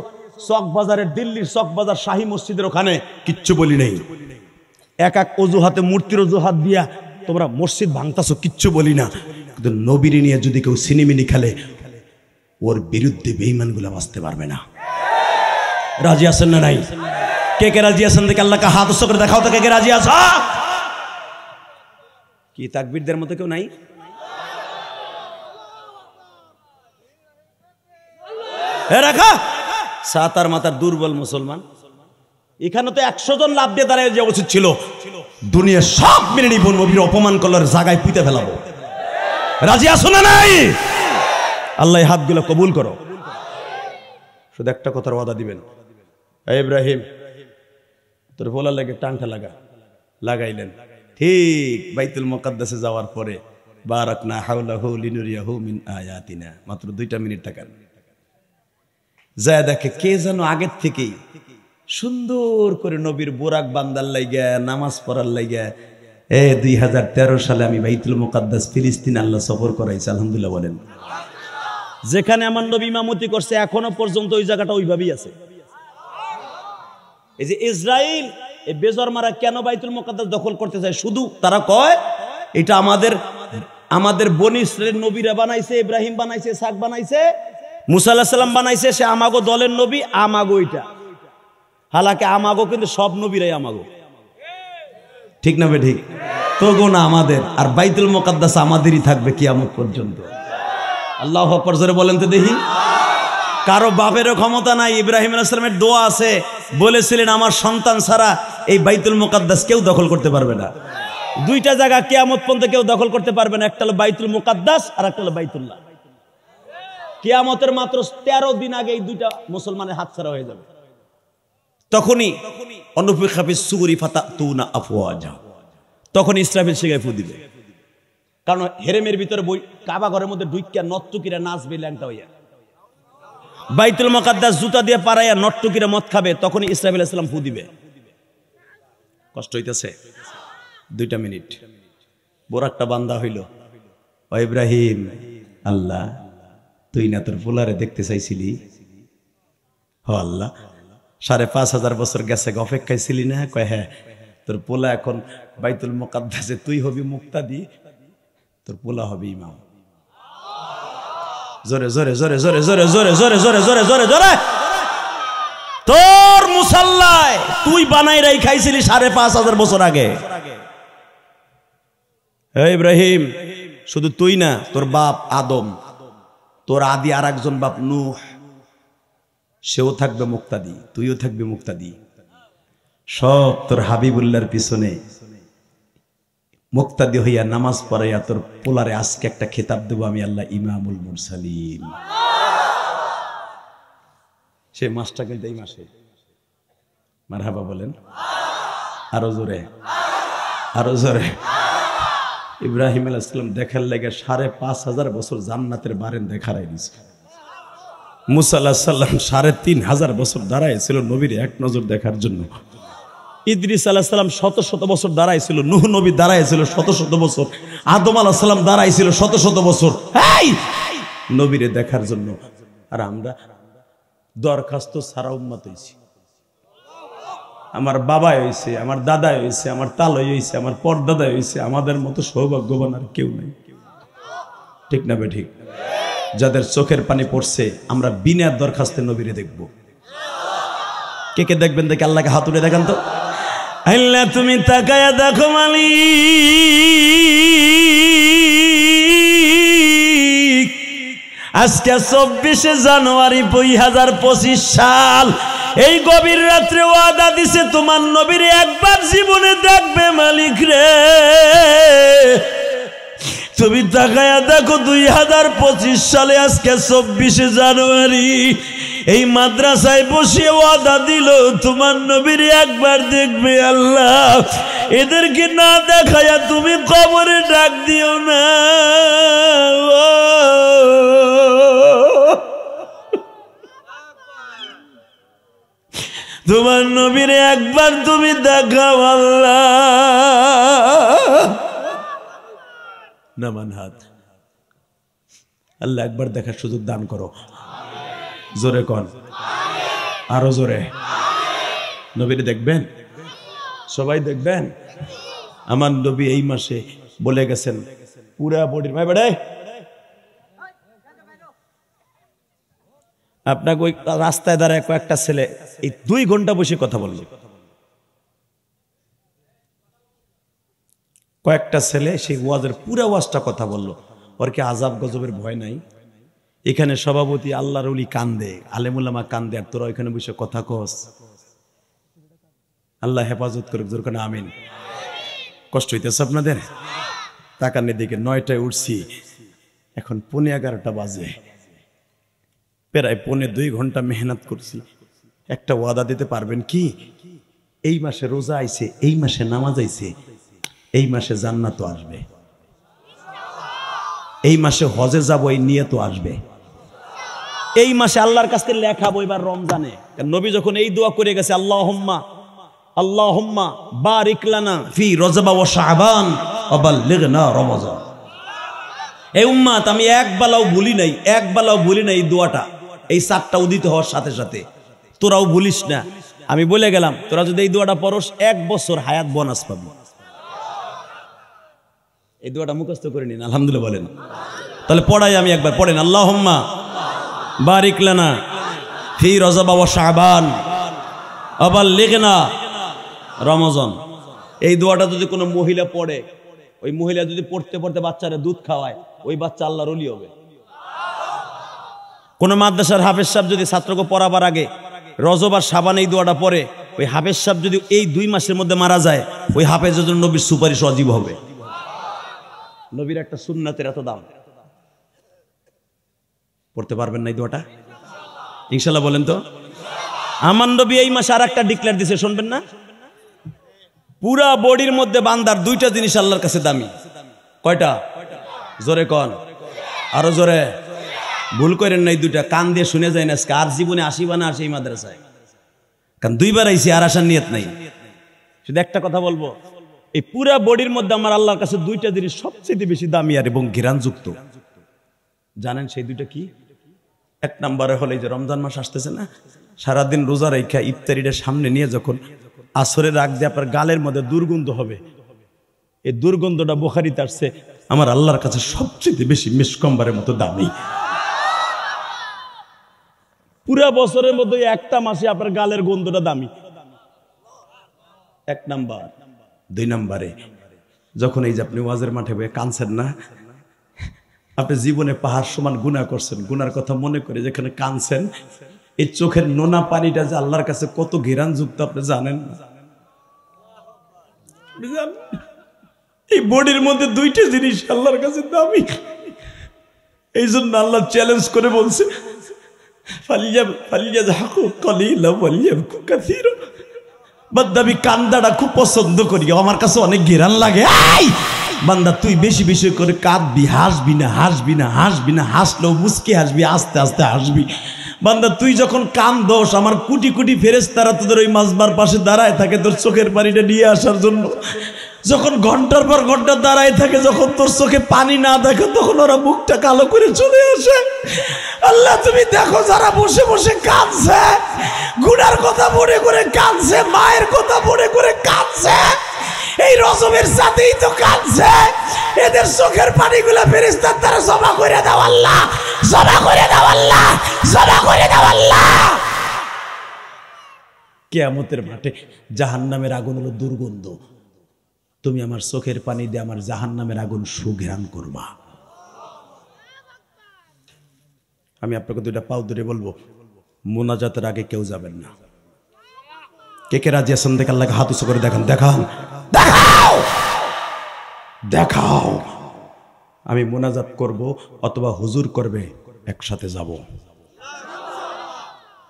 চকবাজারের, দিল্লির চকবাজার শাহী মসজিদের ওখানে, কিচ্ছু বলি নাই। এক এক অজুহাতে, মূর্তির অজুহাত দিয়া তোমরা মসজিদ ভাঙতাছো, কিচ্ছু বলি না। কিন্তু নবীর নিয়ে যদি কেউ সিনেমিনি খেলে, ওর বিরুদ্ধে বেঈমানগুলো বাঁচতে পারবে না। রাজি আছেন না নাই? কে কে রাজি আছেন? দেখে আল্লাহকে হাত উৎস করে দেখাও তো কে কে রাজি আছো। কি তাকবীরদের মতো কেউ নাই? রাখা সাতার মাতার দুর্বল মুসলমান। এখানে তো 100 জন লাভ দিয়ে দাঁড়ায় যাওয়া উচিত ছিল। দুনিয়া সব মেনে নিব, নবীর অপমান করলার জায়গায় পুঁতে ফেলাবো। রাজি আছো না নাই? আল্লাহ হাতগুলো কবুল করো। শুধু একটা কথার ওয়াদা দিবেন, ইব্রাহিম তোর বলার লাগে টানটা লাগাইলেন। ঠিক বাইতুল মুকাদ্দাসে যাওয়ার পরে বারাকনা হাওলাহু লিনুরিয়াহু মিন আয়াতিনা, মাত্র 2টা মিনিট থাকেন। যায় দেখে কে যেন আগের থেকেই সুন্দর করে নবীর বোরাক বান্দার লাইগা, নামাজ পড়ার লাইগা 2013 সালে আমি বাইতুল মুকাদ্দাস ফিলিস্তিন আল্লাহ সফর করাইছি। আলহামদুলিল্লাহ বলেন। যেখানে আমার নবী ইমামতি করছে এখনো পর্যন্ত ওই জায়গাটা ওইভাবেই আছে। এই যে ইসরাইল এই বেজরমারা কেন বাইতুল মুকাদ্দাস দখল করতে চায়, শুধু তারা কয় এটা আমাদের বনি ইসরাইলের নবীরা বানাইছে, ইব্রাহিম বানাইছে, ইসহাক বানাইছে, মুসা আলাইহিস সালাম বানাইছে, সে আমাগো দলের নবী, আমাগো এটা। হালাকে আমাগো কিন্তু সব নবীরাই আমাগো, ঠিক না? ঠিক তো গো না আমাদের। আর বাইতুল মুকাদ্দাস আমাদেরই থাকবে কিয়ামত পর্যন্ত। আল্লাহু আকবার জোরে বলেন তো দেখি। কারো বাপেরও ক্ষমতা নাই। ইব্রাহিম আলাইহিস সালামের দোয়া আছে, বলেছিলেন আমার সন্তান ছাড়া এই বাইতুল মুকাদ্দাস কেউ দখল করতে পারবে না। 2টা জায়গা কিয়ামত পর্যন্ত কেউ দখল করতে পারবে না। একটা হলো বাইতুল মুকাদ্দাস আর একটা হলো বাইতুল্লাহ। কিয়ামতের মাত্র 13 দিন আগে এই 2টা মুসলমানের হাতছাড়া হয়ে যাবে। তখনই অনুফিখা ফিস সূরি ফাতাতুনা আফওয়াজা, তখন ইসরাফিল শিগায় ফু দিবে। কারণ হেরেমের ভিতরে কাবা ঘরের মধ্যে ঢুইকা নর্তকীরা নাচবে ল্যাংটা হইয়া, বাইতুল মুকাদ্দাস জুতা দিয়ে পাড়াইয়া নর্তকীরা মদ খাবে, তখন ইসরাফিল আলাইহিস সালাম ফু দিবে। কষ্ট হইতেছে। 2টা মিনিট বোরাকটা বান্দা হইল। ও ইব্রাহিম, আল্লাহ তুই না তোর পোলারে দেখতে চাইছিলি? হ আল্লাহ, 5,500 বছর গেছে, অপেক্ষায় ছিলি না? কয় হ্যাঁ। তোর পোলা এখন বাইতুল মুকাদ্দাসে, তুই হবি মুক্তাদি, তোর পোলা হবে ইমাম। জোরে জোরে জোরে জোরে জোরে জোরে জোরে জোরে জোরে জোরে জোরে। তোর মুসাল্লায় তুই বানাই রাই খাইছিলি 5,500 বছর আগে। হে ইব্রাহিম, শুধু তুই না, তোর বাপ আদম, তোর আদি আর একজন বাপ নূহ, সেও থাকবে মুক্তাদি, তুইও থাকবি মুক্তাদি। সব তোর হাবিবুল্লাহর পিছনে মুক্তাদি হইয়া নামাজ পড়াইয়া তোর পোলারে আজকে একটা খেতাব দেব আমি, আল্লাহ ইমামুল মুরসালিন। সে মাসটা কিন্তু এই মাসে। মারহাবা বলেন আরো জোরে, আরো জোরে। ইব্রাহিম আলাইহিস সালাম দেখার লাগে 5,500 বছর জান্নাতের বারান্দায় খাড়াই দিয়েছে। মুসা আলাইহিস সালাম 3,500 বছর দাঁড়াইছিল নবীর এক নজর দেখার জন্য। ইদ্রিস আলাইহিস সালাম 100 বছর দাঁড়াইছিল, নূহ নবী দাঁড়াইছিল 100 বছর, আদম আলাইহিস সালাম দাঁড়াইছিল 100 বছর নবীরে দেখার জন্য। আর আমরা দরখাস্ত ছাড়া উম্মত হইছি। আমার বাবা হইছে, আমার দাদা হইছে, আমার তালই হইছে, আমার পরদাদা হইছে, আমাদের মতো সৌভাগ্যবান আর কেউ নাই, ঠিক না বে ঠিক? যাদের চোখের পানি পড়ছে, আমরা বিনা দরখাস্তে নবীরে দেখব। কে কে দেখবেন দেখে আল্লাহকে হাত তুলে দেখান তো। আল্লাহ তুমি তাকায়া দেখো মালিক, আজকে 24 জানুয়ারি 2025 সাল। এই গভীর রাত্রে ওয়াদা দিছে তোমার নবীর একবার জীবনে দেখবে মালিক রে। তুমি তাকায়া দেখো 2025 সালে আজকে 24 জানুয়ারি এই মাদ্রাসায় বসে ওয়াদা দিল তোমার নবীর একবার দেখবে। আল্লাহ এদেরকে না দেখায়া তুমি কবরে ডাক দিও না। তোমার নবীরে একবার তুমি দেখাও আল্লাহ। নামান হাত। আল্লাহ একবার দেখার সুযোগ দান করো। জোরে কন, আরো জোরে। নবীরে দেখবেন, সবাই দেখবেন। আমার নবী এই মাসে বলে গেছেন পুরা বডির ভাই বেড়ে আপনাকে ওই রাস্তায় দাঁড়ায় কয়েকটা ছেলে এই 2 ঘন্টা বসে কথা বলল। কয়েকটা ছেলে সেই ওয়াজের পুরা ওয়াজটা কথা বলল। ওর কি আজাব গজবের ভয় নাই? এখানে সভাপতি আল্লাহর ওলি কান্দে, আলেমুল্লামা কান্দে, আর তোরা ওইখানে বসে কথা কস। আল্লাহ হেফাজত করুক, জোর করে আমিন। কষ্ট হইতেছে আপনাদের? তাকানের দিকে 9টায় উঠছি, এখন 11:15 বাজে, প্রায় 1.5-2 ঘন্টা মেহনত করছি। একটা ওয়াদা দিতে পারবেন কি? এই মাসে রোজা আইছে, এই মাসে নামাজ আইছে, এই মাসে জান্নাত আসবে, এই মাসে হজে যাবো, এই নিয়ত আসবে, এই মাসে আল্লাহর কাছে লেখাবো এবার রমজানে। নবী যখন এই দোয়া করে গেছে, আল্লাহুম্মা আল্লাহুম্মা বারিক লানা ফি রজব ওয়া শাবান ওয়া বাল্লিগনা রমজান। এই উম্মত আমি একবেলাও ভুলি নাই, একবেলাও ভুলি নাই এই দোয়াটা। এই 4টা উদিত হওয়ার সাথে সাথে তোরাও ভুলিস না। আমি বলে গেলাম, তোরা যদি এই দোয়াটা পড়স 1 বছর হায়াত বোনাস পাবি। এই দোয়াটা মুখস্থ করে নিন, আলহামদুলিল্লাহ বলেন। তাহলে পড়াই আমি একবার, পড়েন আল্লাহুম্মা বারিক লানা ফি রজব ওয়া শাবান ওয়া বাল্লিগনা রমজান। এই দোয়াটা যদি কোনো মহিলা পড়ে, ওই মহিলা যদি পড়তে পড়তে বাচ্চারা দুধ খাওয়ায়, ওই বাচ্চা আল্লাহর ওলি হবে। কোন মাদ্রাসার হাফেজ সাহেব যদি ছাত্রকে পড়াবার আগে রজব আর শাবান এই দোয়াটা পড়ে, ওই হাফেজ সাহেব যদি এই 2 মাসের মধ্যে মারা যায়, ওই হাফেজের জন্য নবীর সুপারিশ ওয়াজিব হবে। নবীর একটা সুন্নাতের এত দাম। পড়তে পারবেন না এই দোয়াটা? ইনশাআল্লাহ বলেন তো। আমার নবী এই মাসে আরেকটা ডিক্লেয়ার দিয়েছে, শুনবেন না? পুরা বডির মধ্যে বান্দার 2টা জিনিস আল্লাহর কাছে দামি। কয়টা? জোরে কন, আরো জোরে। ভুল করেন না, এই 2টা কান দিয়ে শুনে যায় না। আর জীবনে আসিবা না আসে এই মাদ্রাসায়, কারণ 2বার আইসি, আর আসার নিয়ত নাই। শুধু একটা কথা বলবো, এই পুরা বডির মধ্যে আমার আল্লাহর কাছে 2টা জিনিস সবচেয়ে বেশি দামি আর এবং ঘিরানযুক্ত। জানেন সেই 2টা কি? 1 নম্বরে হলো এই যে রমজান মাস আসতেছে না, সারাদিন রোজা রেখা ইফতারিটা সামনে নিয়ে যখন আসরের আগ দিয়ে আপনার গালের মধ্যে দুর্গন্ধ হবে, এই দুর্গন্ধটা বুখারীতে আসছে আমার আল্লাহর কাছে সবচেয়ে বেশি মিসকম্বারের মতো দামি। পুরা বছরের মধ্যে একটা মাসে আপনার গালের গন্ধটা দামি। 1 নাম্বার। 2 নম্বরে যখন এই যে আপনি ওয়াজের মাঠে বসে কাঁদছেন না, আপনি জীবনে পাহাড় সমান গুনাহ করছেন, গুনার কথা মনে করে যেখানে কাঁদছেন, এই চোখের নোনা পানিটা যে আল্লাহর কাছে কত ঘিরানযুক্ত আপনি জানেন না? এই বডির মধ্যে 2টা জিনিস আল্লাহর কাছে দামি। এই জন্য আল্লাহ চ্যালেঞ্জ করে বলছে, বান্দা আমি কান্দাটা খুব পছন্দ করি, আমার কাছে অনেক ঘেরান লাগে। বান্দা তুই বেশি বেশি করে কাঁদবি, হাসবি না, হাসবি না, হাসবি না, হাসলেও মুচকে হাসবি, আস্তে আস্তে হাসবি। বান্দা তুই যখন কান্দোস, আমার কোটি কোটি ফেরেশতারা তোদের ওই মাঝবার পাশে দাঁড়ায় থাকে তোর চোখের পানিটা নিয়ে আসার জন্য। যখন ঘন্টার পর ঘন্টা দাঁড়ায় থাকে, যখন তোর চোখে পানি না দেখে, তখন ওরা মুখটা কালো করে চলে আসে। আল্লাহ তুমি দেখো, যারা বসে বসে কাঁদছে, গুনার কথা মনে করে কাঁদছে, মায়ের কথা মনে করে কাঁদছে, এই রজবের সাথেই তো কাঁদছে, এদের চোখের পানিগুলা ফেরেশতার দ্বারা জমা করে দাও আল্লাহ, জমা করে দাও আল্লাহ, জমা করে দাও আল্লাহ। কিয়ামতের মাঠে জাহান্নামের আগুন হলো দুর্গন্ধ, তুমি আমার চোখের পানি দিয়ে আমার জাহান্নামের আগুন সুঘ্রাণ করবা। আমি আপনাকে 2টা পাও ধরে বলবো, মোনাজাতের আগে কেউ যাবেন না। কে কে রাজি আছেন? দেখে আল্লাহকে হাত উঁচু করে দেখান, দেখান, দেখাও, দেখাও। আমি মোনাজাত করব অথবা হুজুর করবে, একসাথে যাব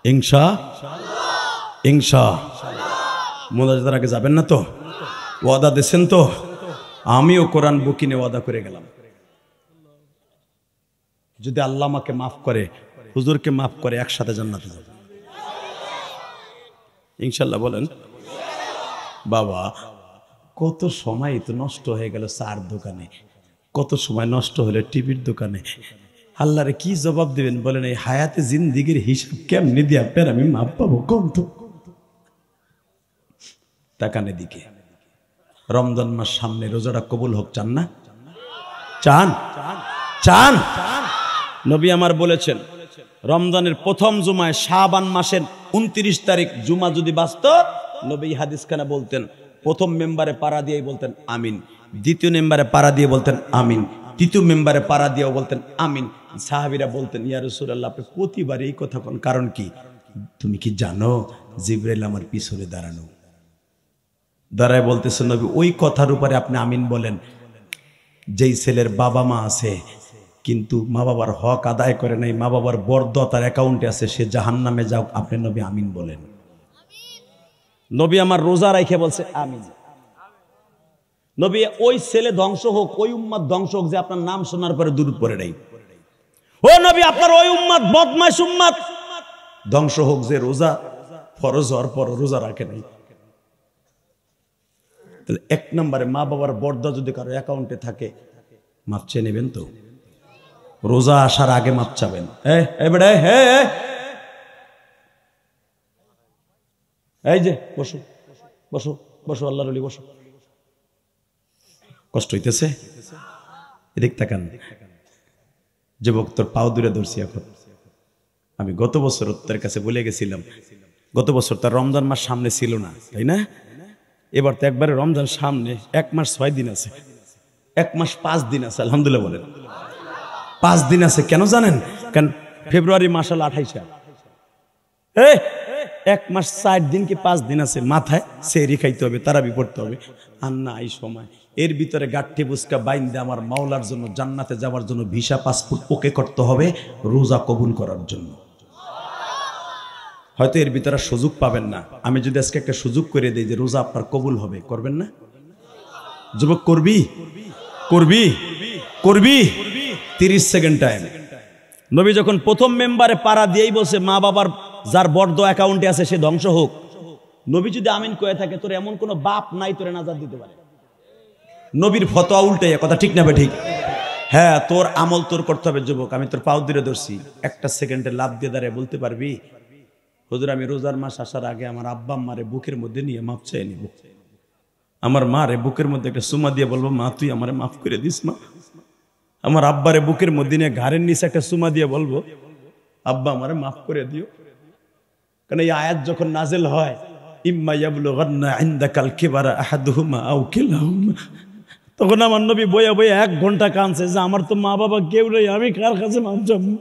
ইনশাআল্লাহ। ইনশাআল্লাহ। মোনাজাতের আগে যাবেন না তো? ওয়াদা দিয়েছেন তো? আমিও কোরআন বুকিনে ওয়াদা করে গেলাম, যদি আল্লাহ আমাকে মাফ করে, হুজুরকে মাফ করে, একসাথে জান্নাতে যাব ইনশাল্লাহ বলেন। বাবা কত সময় তো নষ্ট হয়ে গেল চার দোকানে, কত সময় নষ্ট হলো টিভির দোকানে। আল্লাহরে কি জবাব দিবেন বলেন? এই হায়াতে জিন্দিগির হিসাব কেমনি দিয়ে আপনার আমি মাপ পাবো কোন তো? তাকানে দিকে রমজান মাস সামনে, রোজাটা কবুল হোক, চান না? চান চান? নবী আমার বলেছেন রমজানের প্রথম জুমায় শাবান মাসের 29 তারিখ জুমা যদি বাঁচত, নবী হাদিস খানা বলতেন প্রথম মেম্বারে পাড়া দিয়ে বলতেন আমিন, দ্বিতীয় মেম্বারে পাড়া দিয়ে বলতেন আমিন, তৃতীয় মেম্বারে পাড়া দিয়েও বলতেন আমিন। সাহাবীরা বলতেন ইয়া রাসূলুল্লাহ আপনি প্রতিবার এই কথা কোন, কারণ কি? তুমি কি জানো জিবরাইল আমার পিছনে দাঁড়ায় বলতেছে নবী ওই কথার উপরে আপনি আমিন বলেন যেই ছেলের বাবা মা আছে কিন্তু মা বাবার হক আদায় করে নাই, মা বাবার বরদোয়া তার অ্যাকাউন্টে আছে, সে জাহান্নামে যাও, আপনি নবী আমিন বলেন। নবী আমার রোজা রাইখে বলছে আমিন। নবী ওই ছেলে ধ্বংস হোক, ওই উম্মত ধ্বংস হোক যে আপনার নাম শোনার পরে দুরূদ পড়ে নাই। ও নবী আপনার ওই উম্মত বদমাইশ উম্মত ধ্বংস হোক যে রোজা ফরজ হওয়ার পর রোজা রাখে নাই। তাহলে এক নম্বরে মা বাবার বরদোয়া যদি কারো অ্যাকাউন্টে থাকে মাপ চেয়ে নেবেন তো? রোজা আসার আগে মাপ চাবেন। এই যে বসো বসো বসো, আল্লাহর ওলি বসো। কষ্ট হইতেছে? এদিক তাকান। যুবক তোর পাও দূরে ধরছি এখন। আমি গত বছর তোর কাছে বলে গেছিলাম, গত বছর তার রমজান মাস সামনে ছিল না, তাই না? এবার তো একবারে রমজান সামনে, 1 মাস 6 দিন আছে, 1 মাস 5 দিন আছে। আলহামদুলিল্লাহ বলেন। 5 দিন আছে কেন জানেন? কারণ ফেব্রুয়ারি মাস হল 28, 1 মাস 4 দিন কি 5 দিন আছে, মাথায় সেহরি খাইতে হবে, তারাবি পড়তে হবে। আর না এই সময় এর ভিতরে গাঠি বুসকা বাইন্দে আমার মাওলার জন্য জান্নাতে যাওয়ার জন্য ভিসা পাসপোর্ট ওকে করতে হবে রোজা কবুল করার জন্য। হয়তো এর ভিতরে সুযোগ পাবেন না, আমি যদি আজকে একটা সুযোগ করে দিই যে রোজা আপনার কবুল হবে, করবেন না? যুবক করবি করবি করবি 30 সেকেন্ড টাইম। নবী যখন প্রথম মেম্বারে পাড়া দিয়েই বলছে মা বাবার যার বরদোয়া অ্যাকাউন্টে আছে সে ধ্বংস হোক, নবী যদি আমিন কয়ে থাকে তোর এমন কোনো বাপ নাই তোরে নাজাত দিতে পারে। নবীর ফতোয়া উল্টে, কথা ঠিক না বে ঠিক? হ্যাঁ তোর আমল তোর করতে হবে। যুবক আমি তোর পাও ধরে ধরছি, 1 সেকেন্ডে লাভ দিয়ে দাঁড়িয়ে বলতে পারবি হুজুর আমি রোজার মাস আসার আগে আমার আব্বা আম্মারে বুকের মধ্যে নিয়ে মাপ চেয়ে নিব, আমার মারে বুকের মধ্যে একটা সুমা দিয়ে বলবো মা তুই আমারে মাফ করে দিস মা। আমার আব্বারে বুকের মধ্যে নিয়ে ঘাড়ের নিচে একটা সুমা দিয়ে বলবো আব্বা আমারে মাফ করে দিও। কারণ এই আয়াত যখন নাজেল হয় ইম্মা ইয়াবলুগান্না ইনদাকাল কিবারা আহাদুহুমা আও কিলাহুমা, তখন আমার নবী বইয়া বইয়া 1 ঘন্টা কাঁদছে যে আমার তো মা বাবা কেউ নেই, আমি কার কাছে মাপ চাবো?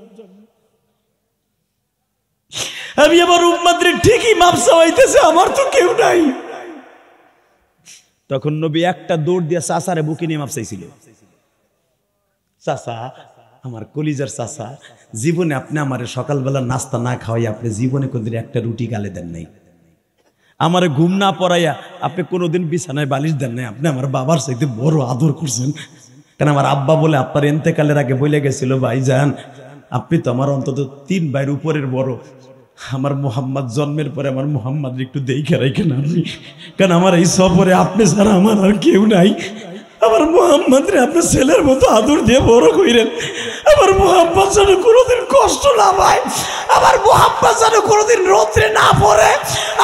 আমি আমার উম্মতের ঠিকই মাপ চাইতেছে, আমার তো কেউ নাই। তখন নবী একটা দৌড় দিয়ে চাচারে বুকে নিয়ে মাপ চাইছিল। চাচা আমার কলিজার চাচা, জীবনে আপনি আমারে সকালবেলা নাস্তা না খাওয়াই আপনি জীবনে কোনদিন একটা রুটি গালে দেন নাই, আমারে ঘুম না পড়াইয়া আপনি কোনোদিন বিছানায় বালিশ দেন নাই, আপনি আমার বাবার চাইতে বড় আদর করছেন। কারণ আমার আব্বা বলে আপনার এন্তেকালের আগে বলে গেছিল ভাইজান আপনি তো আমার অন্তত 3 ভাইয়ের উপরের বড়, আমার মোহাম্মদ জন্মের পরে আমার মোহাম্মদ একটু দেখে রাখেন আপনি, কারণ আমার এই সফরে আপনি ছাড়া আমার আর কেউ নাই। আমার মোহাম্মদ রে আপনার ছেলের মতো আদর দিয়ে বড় কইরেন, আমার মোহাম্মদ যেন কোনোদিন কষ্ট না পায়, আমার মোহাম্মদ যেন কোনোদিন রোদ্রে না পড়ে,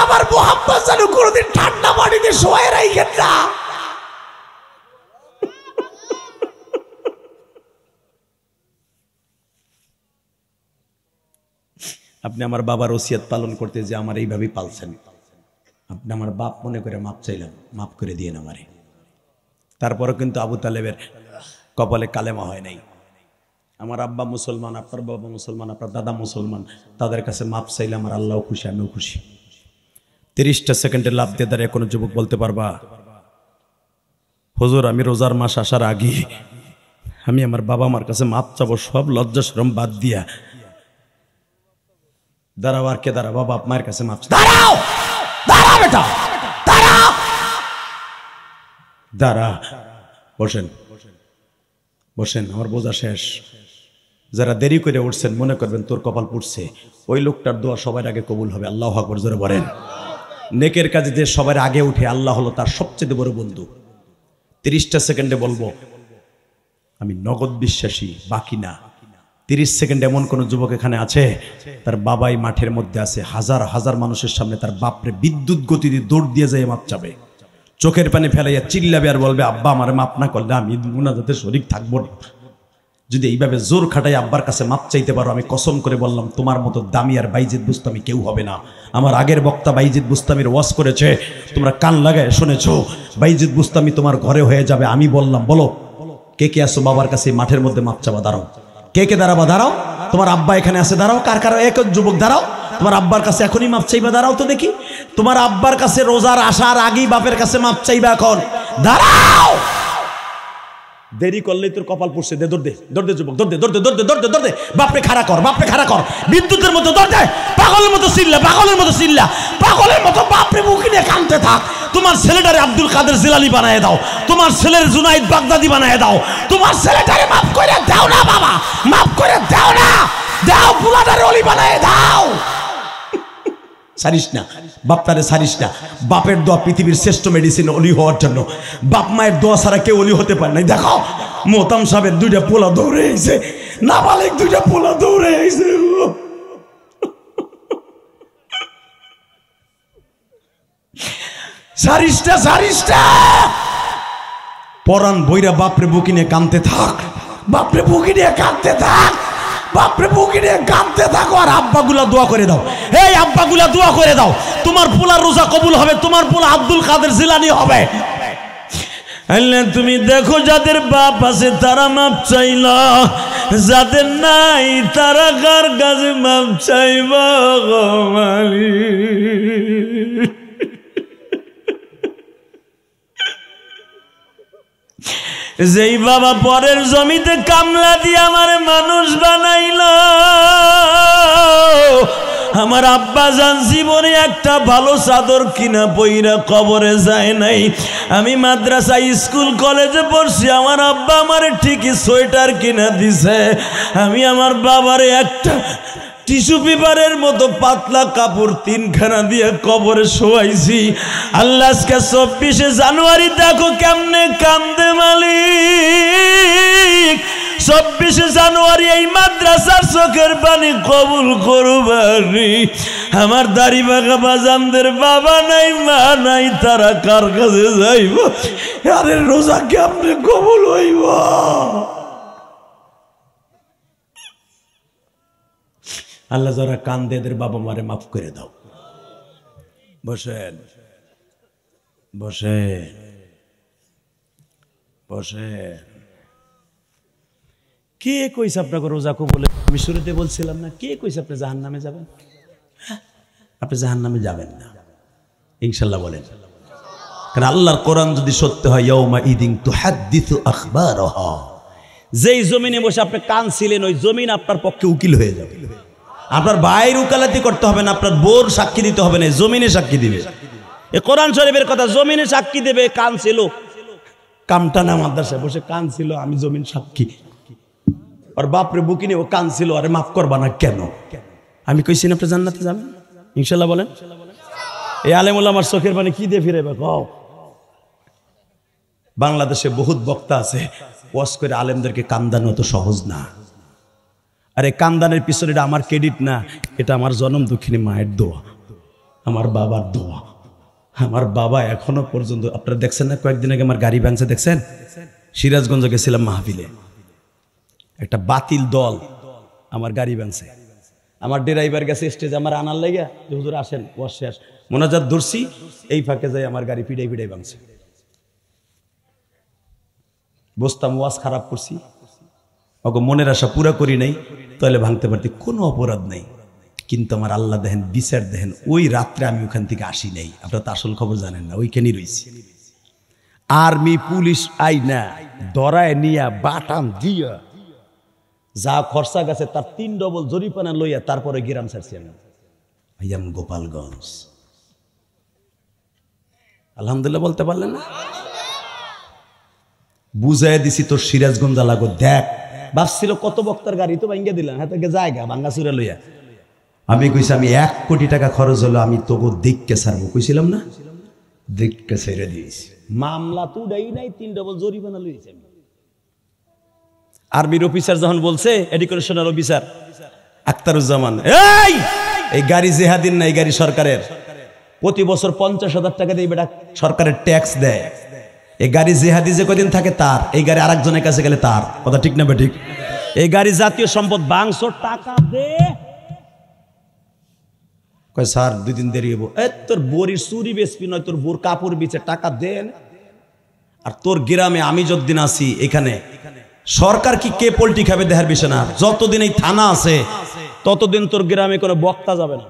আমার মোহাম্মদ যেন কোনোদিন ঠান্ডা পানিতে শোয়াই রাখেন না। আপনি আমার বাবার ওসিয়ত পালন করতে যে আমার এইভাবেই পালছেন, আপনি আমার বাপ মনে করে মাপ চাইলাম, মাফ করে দিয়েন আমারে। তারপরও কিন্তু আবু তালেবের কপালে কালেমা হয় নাই। আমার আব্বা মুসলমান, আপনার বাবা মুসলমান, আপনার দাদা মুসলমান, তাদের কাছে মাপ চাইলে আমার আল্লাহও খুশি, আমিও খুশি। 30টা সেকেন্ডে লাভ দিয়ে দাঁড়িয়ে কোনো যুবক বলতে পারবা হুজুর আমি রোজার মাস আসার আগে আমি আমার বাবা মার কাছে মাপ চাবো, সব লজ্জা শরম বাদ দিয়া। দাঁড়াও আর কে দাঁড়া, বাবা মায়ের কাছে মাপ দাঁড়াও, দাঁড়া বেটা দাঁড়াও, দাঁড়া, বসেন বসেন, আমার বোঝা শেষ। যারা দেরি করে উঠছেন মনে করবেন তোর কপাল পুড়ছে, ওই লোকটার দোয়া সবার আগে কবুল হবে। আল্লাহু আকবার জোরে বলেন। নেকের কাজে যে সবার আগে উঠে আল্লাহ হলো তার সবচেয়ে বড় বন্ধু। 30টা সেকেন্ডে বলবো আমি নগদ বিশ্বাসী, বাকি না। 30 সেকেন্ড এমন কোন যুবক এখানে আছে তার বাবাই মাঠের মধ্যে আছে, হাজার হাজার মানুষের সামনে তার বাপরে বিদ্যুৎ গতিতে দৌড় দিয়ে যায় মাপ চাবে, চোখের পানি ফেলাইয়া চিল্লাবে আর বলবে আব্বা আমারে মাপ না করলে আমি মুনাজাতে শরীক থাকবো না। যদি এইভাবে জোর খাটাই আব্বার কাছে মাপ চাইতে পারো, আমি কসম করে বললাম তোমার মতো দামি আর বাইজিদ বুস্তামি কেউ হবে না। আমার আগের বক্তা বাইজিদ বুস্তামির ওয়াজ করেছে, তোমরা কান লাগায় শুনেছো। বাইজিদ বুস্তামি তোমার ঘরে হয়ে যাবে। আমি বললাম বলো কে কে আসো বাবার কাছে মাঠের মধ্যে মাপ চাবা, দাঁড়াও। কে কে দাঁড়াবা, দাঁড়াও। তোমার আব্বা এখানে আছে, দাঁড়াও। কার কার এক যুবক দাঁড়াও, তোমার আব্বার কাছে এখনই মাপ চাইবা, দাঁড়াও তো দেখি। তোমার আব্বার কাছে রোজার আসার আগেই বাপের কাছে মাপ চাইবা, এখন দাঁড়াও। দেরি করলেই তোর কপাল পড়ছে। দে দৌড় দে, দৌড় দে যুবক, দৌড় দে, দৌড় দে, দৌড় দে, দৌড় দে, দৌড় দে। বাপরে খাড়া কর, বাপরে খাড়া কর, বিদ্যুতের মতো দৌড় দে, পাগলের মতো চিল্লা, পাগলের মতো চিল্লা, পাগলের মতো বাপরে বুকি নিয়ে কাঁদতে থাক। তোমার ছেলেটারে আব্দুল কাদের জিলানী বানায় দাও, তোমার ছেলের জুনাইদ বাগদাদি বানায় দাও, তোমার ছেলেটারে মাফ করে দাও না বাবা, মাফ করে দাও না, দাও পুলাটারে অলি বানায় দাও। সারিস না বাপটারে, সারিস না। বাপের দোয়া পৃথিবীর শ্রেষ্ঠ মেডিসিন অলি হওয়ার জন্য। বাপ মায়ের দোয়া ছাড়া কেউ অলি হতে পারে না। দেখো মোহতাম সাহেবের 2টা পোলা দৌড়ে আইছে, নাবালিক 2টা পোলা দৌড়ে আইছে। সারিসটা সারিসটা পরান বইরা বাপরে বুকি নিয়ে কাঁদতে থাক, বাপরে বুকি নিয়ে কাঁদতে থাক, বাপরে বুকি নিয়ে কাঁদতে থাকো। আর আব্বাগুলা দোয়া করে দাও, এই আব্বাগুলা দোয়া করে দাও, তোমার পোলা রোজা কবুল হবে, তোমার পোলা আব্দুল কাদের জিলানী হবে। আল্লাহ তুমি দেখো যাদের বাপ আছে তারা মাপ চাইলা, যাদের নাই তারা কার কাছে মাপ চাইবা গো মালিক। যেই বাবা পরের জমিতে কামলা দিয়ে আমার মানুষ বানাইল, আমার আব্বা জান জীবনে একটা ভালো চাদর কিনা পইরা কবরে যায় নাই। আমি মাদ্রাসা স্কুল কলেজে পড়ছি, আমার আব্বা আমার ঠিকই সোয়েটার কিনা দিছে। আমি আমার বাবারে একটা টিস্যু পেপারের মতো পাতলা কাপড় 3খানা দিয়ে কবরে শোয়াইছি। আল্লাহ আজকে 24শে জানুয়ারি দেখো কেমনে কান্দে মালিক। 24শে জানুয়ারি এই মাদ্রাসার চোখের পানি কবুল করবানি। আমার দাড়ি বাঁকা বাজানদের বাবা নাই মা নাই, তারা কার কাছে যাইব? আরে রোজা কেমনে কবুল হইব? আল্লাহ যারা কান্দে এদের বাবা মারে মাফ করে দাও। বসেন বসেন বসেন। কে কইছে আপনাকে রোজা কবুল? আমি শুরুতে বলছিলাম না, কে কইছে আপনি জাহান্নামে যাবেন? আপনি জাহান্নামে যাবেন না ইনশাল্লাহ বলেন। কারণ আল্লাহর কোরআন যদি সত্য হয়, ইয়াউমা ইদিন তুহাদ্দিসু আখবারাহা, যেই জমিনে বসে আপনি কাঁদছিলেন ওই জমিন আপনার পক্ষে উকিল হয়ে যাবে। আপনার ভাইয়ের উকালাতি করতে হবে না, আপনার বোর সাক্ষী দিতে হবে না, জমিনে সাক্ষী দিবে। এ কোরআন শরীফের কথা, জমিনে সাক্ষী দেবে। কাঁদছিল কামটানা মাদ্রাসায় বসে কাঁদছিল, আমি জমিন সাক্ষী। আর বাপরে বুকিনি ও কাঁদছিল, আরে মাফ করবা না কেন? আমি কইছি না আপনি জান্নাতে যাবেন ইনশাল্লাহ বলেন। এই আলেমুল্লাহ আমার চোখের পানি কি দিয়ে ফিরে কও? বাংলাদেশে বহুত বক্তা আছে, ওয়াজ করে আলেমদেরকে কান্দানো তো সহজ না। আরে কান্দানের পিছনে এটা আমার ক্রেডিট না, এটা আমার জনম দুঃখিনী মায়ের দোয়া, আমার বাবার দোয়া। আমার বাবা এখনো পর্যন্ত, আপনারা দেখছেন না কয়েকদিন আগে আমার গাড়ি ভাঙছে, দেখছেন? সিরাজগঞ্জ গেছিলাম মাহফিলে, একটা বাতিল দল আমার গাড়ি ভাঙছে। আমার ড্রাইভার গেছে স্টেজে আমার আনার লাইগা, যে হুজুর আসেন ওয়াজ শেষ, মোনাজাত ধরছি, এই ফাঁকে যাই আমার গাড়ি পিড়াই পিড়াই ভাঙছে। বসতাম ওয়াজ খারাপ করছি, ওকে মনের আশা পুরা করি নাই, তাহলে ভাঙতে পারতি, কোনো অপরাধ নাই। কিন্তু আমার আল্লাহ দেখেন, বিচার দেখেন, ওই রাত্রে আমি ওখান থেকে আসি নাই। আপনারা তো আসল খবর জানেন না, ওইখানেই রয়েছি। আর্মি পুলিশ আইনা ধরায় নিয়া বাটাম দিয়া যা খরচা গেছে তার 3 ডবল জরিপানা লইয়া তারপরে গিরাম ছাড়ছি আমি। ভাইয়াম গোপালগঞ্জ, আলহামদুলিল্লাহ বলতে পারলেন না? বুঝাই দিছি তোর সিরাজগঞ্জ লাগো, দেখ। ভাবছিল কত বক্তার গাড়ি তো ভাঙ্গা দিলাম, হ্যাঁ তোকে জায়গা ভাঙ্গা চুরা লইয়া। আমি কইছি আমি 1 কোটি টাকা খরচ হলো আমি তোকে দেখকে ছাড়বো, কইছিলাম না? দেখকে ছেড়ে দিয়েছি। মামলা তো দেই নাই, 3 ডবল জরিমানা লইছি আমি। আর্মির অফিসার যখন বলছে, এডুকেশনাল অফিসার আক্তারুজ্জামান, এই গাড়ি জেহাদিন না, এই গাড়ি সরকারের, প্রতি বছর 50,000 টাকা দিয়ে বেটা সরকারের ট্যাক্স দেয়। এই গাড়ি জেহাদি যে কদিন থাকে তার, এই গাড়ি আরেকজনের কাছে গেলে তার। কথা ঠিক না বেঠিক? এই গাড়ি জাতীয় সম্পদ, বাংশোর টাকা দে। কয় স্যার 2 দিন দেরি হবো। তোর বড়ির চুরি বেচবি নয়, তোর বোর কাপড় বিচে টাকা দেন। আর তোর গ্রামে আমি যতদিন আছি এখানে সরকার কি কে পোল্ট্রি খাবে দেহার বিষয় না। যতদিন এই থানা আছে ততদিন তোর গ্রামে কোনো বক্তা যাবে না।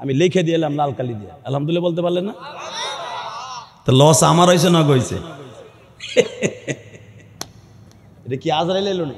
আমি লিখে দিয়ে এলাম লাল কালি দিয়ে। আলহামদুলিল্লাহ বলতে পারলেন না? তো লস আমার হয়েছে না গইছে? এটা কি আজরাইল এলো না?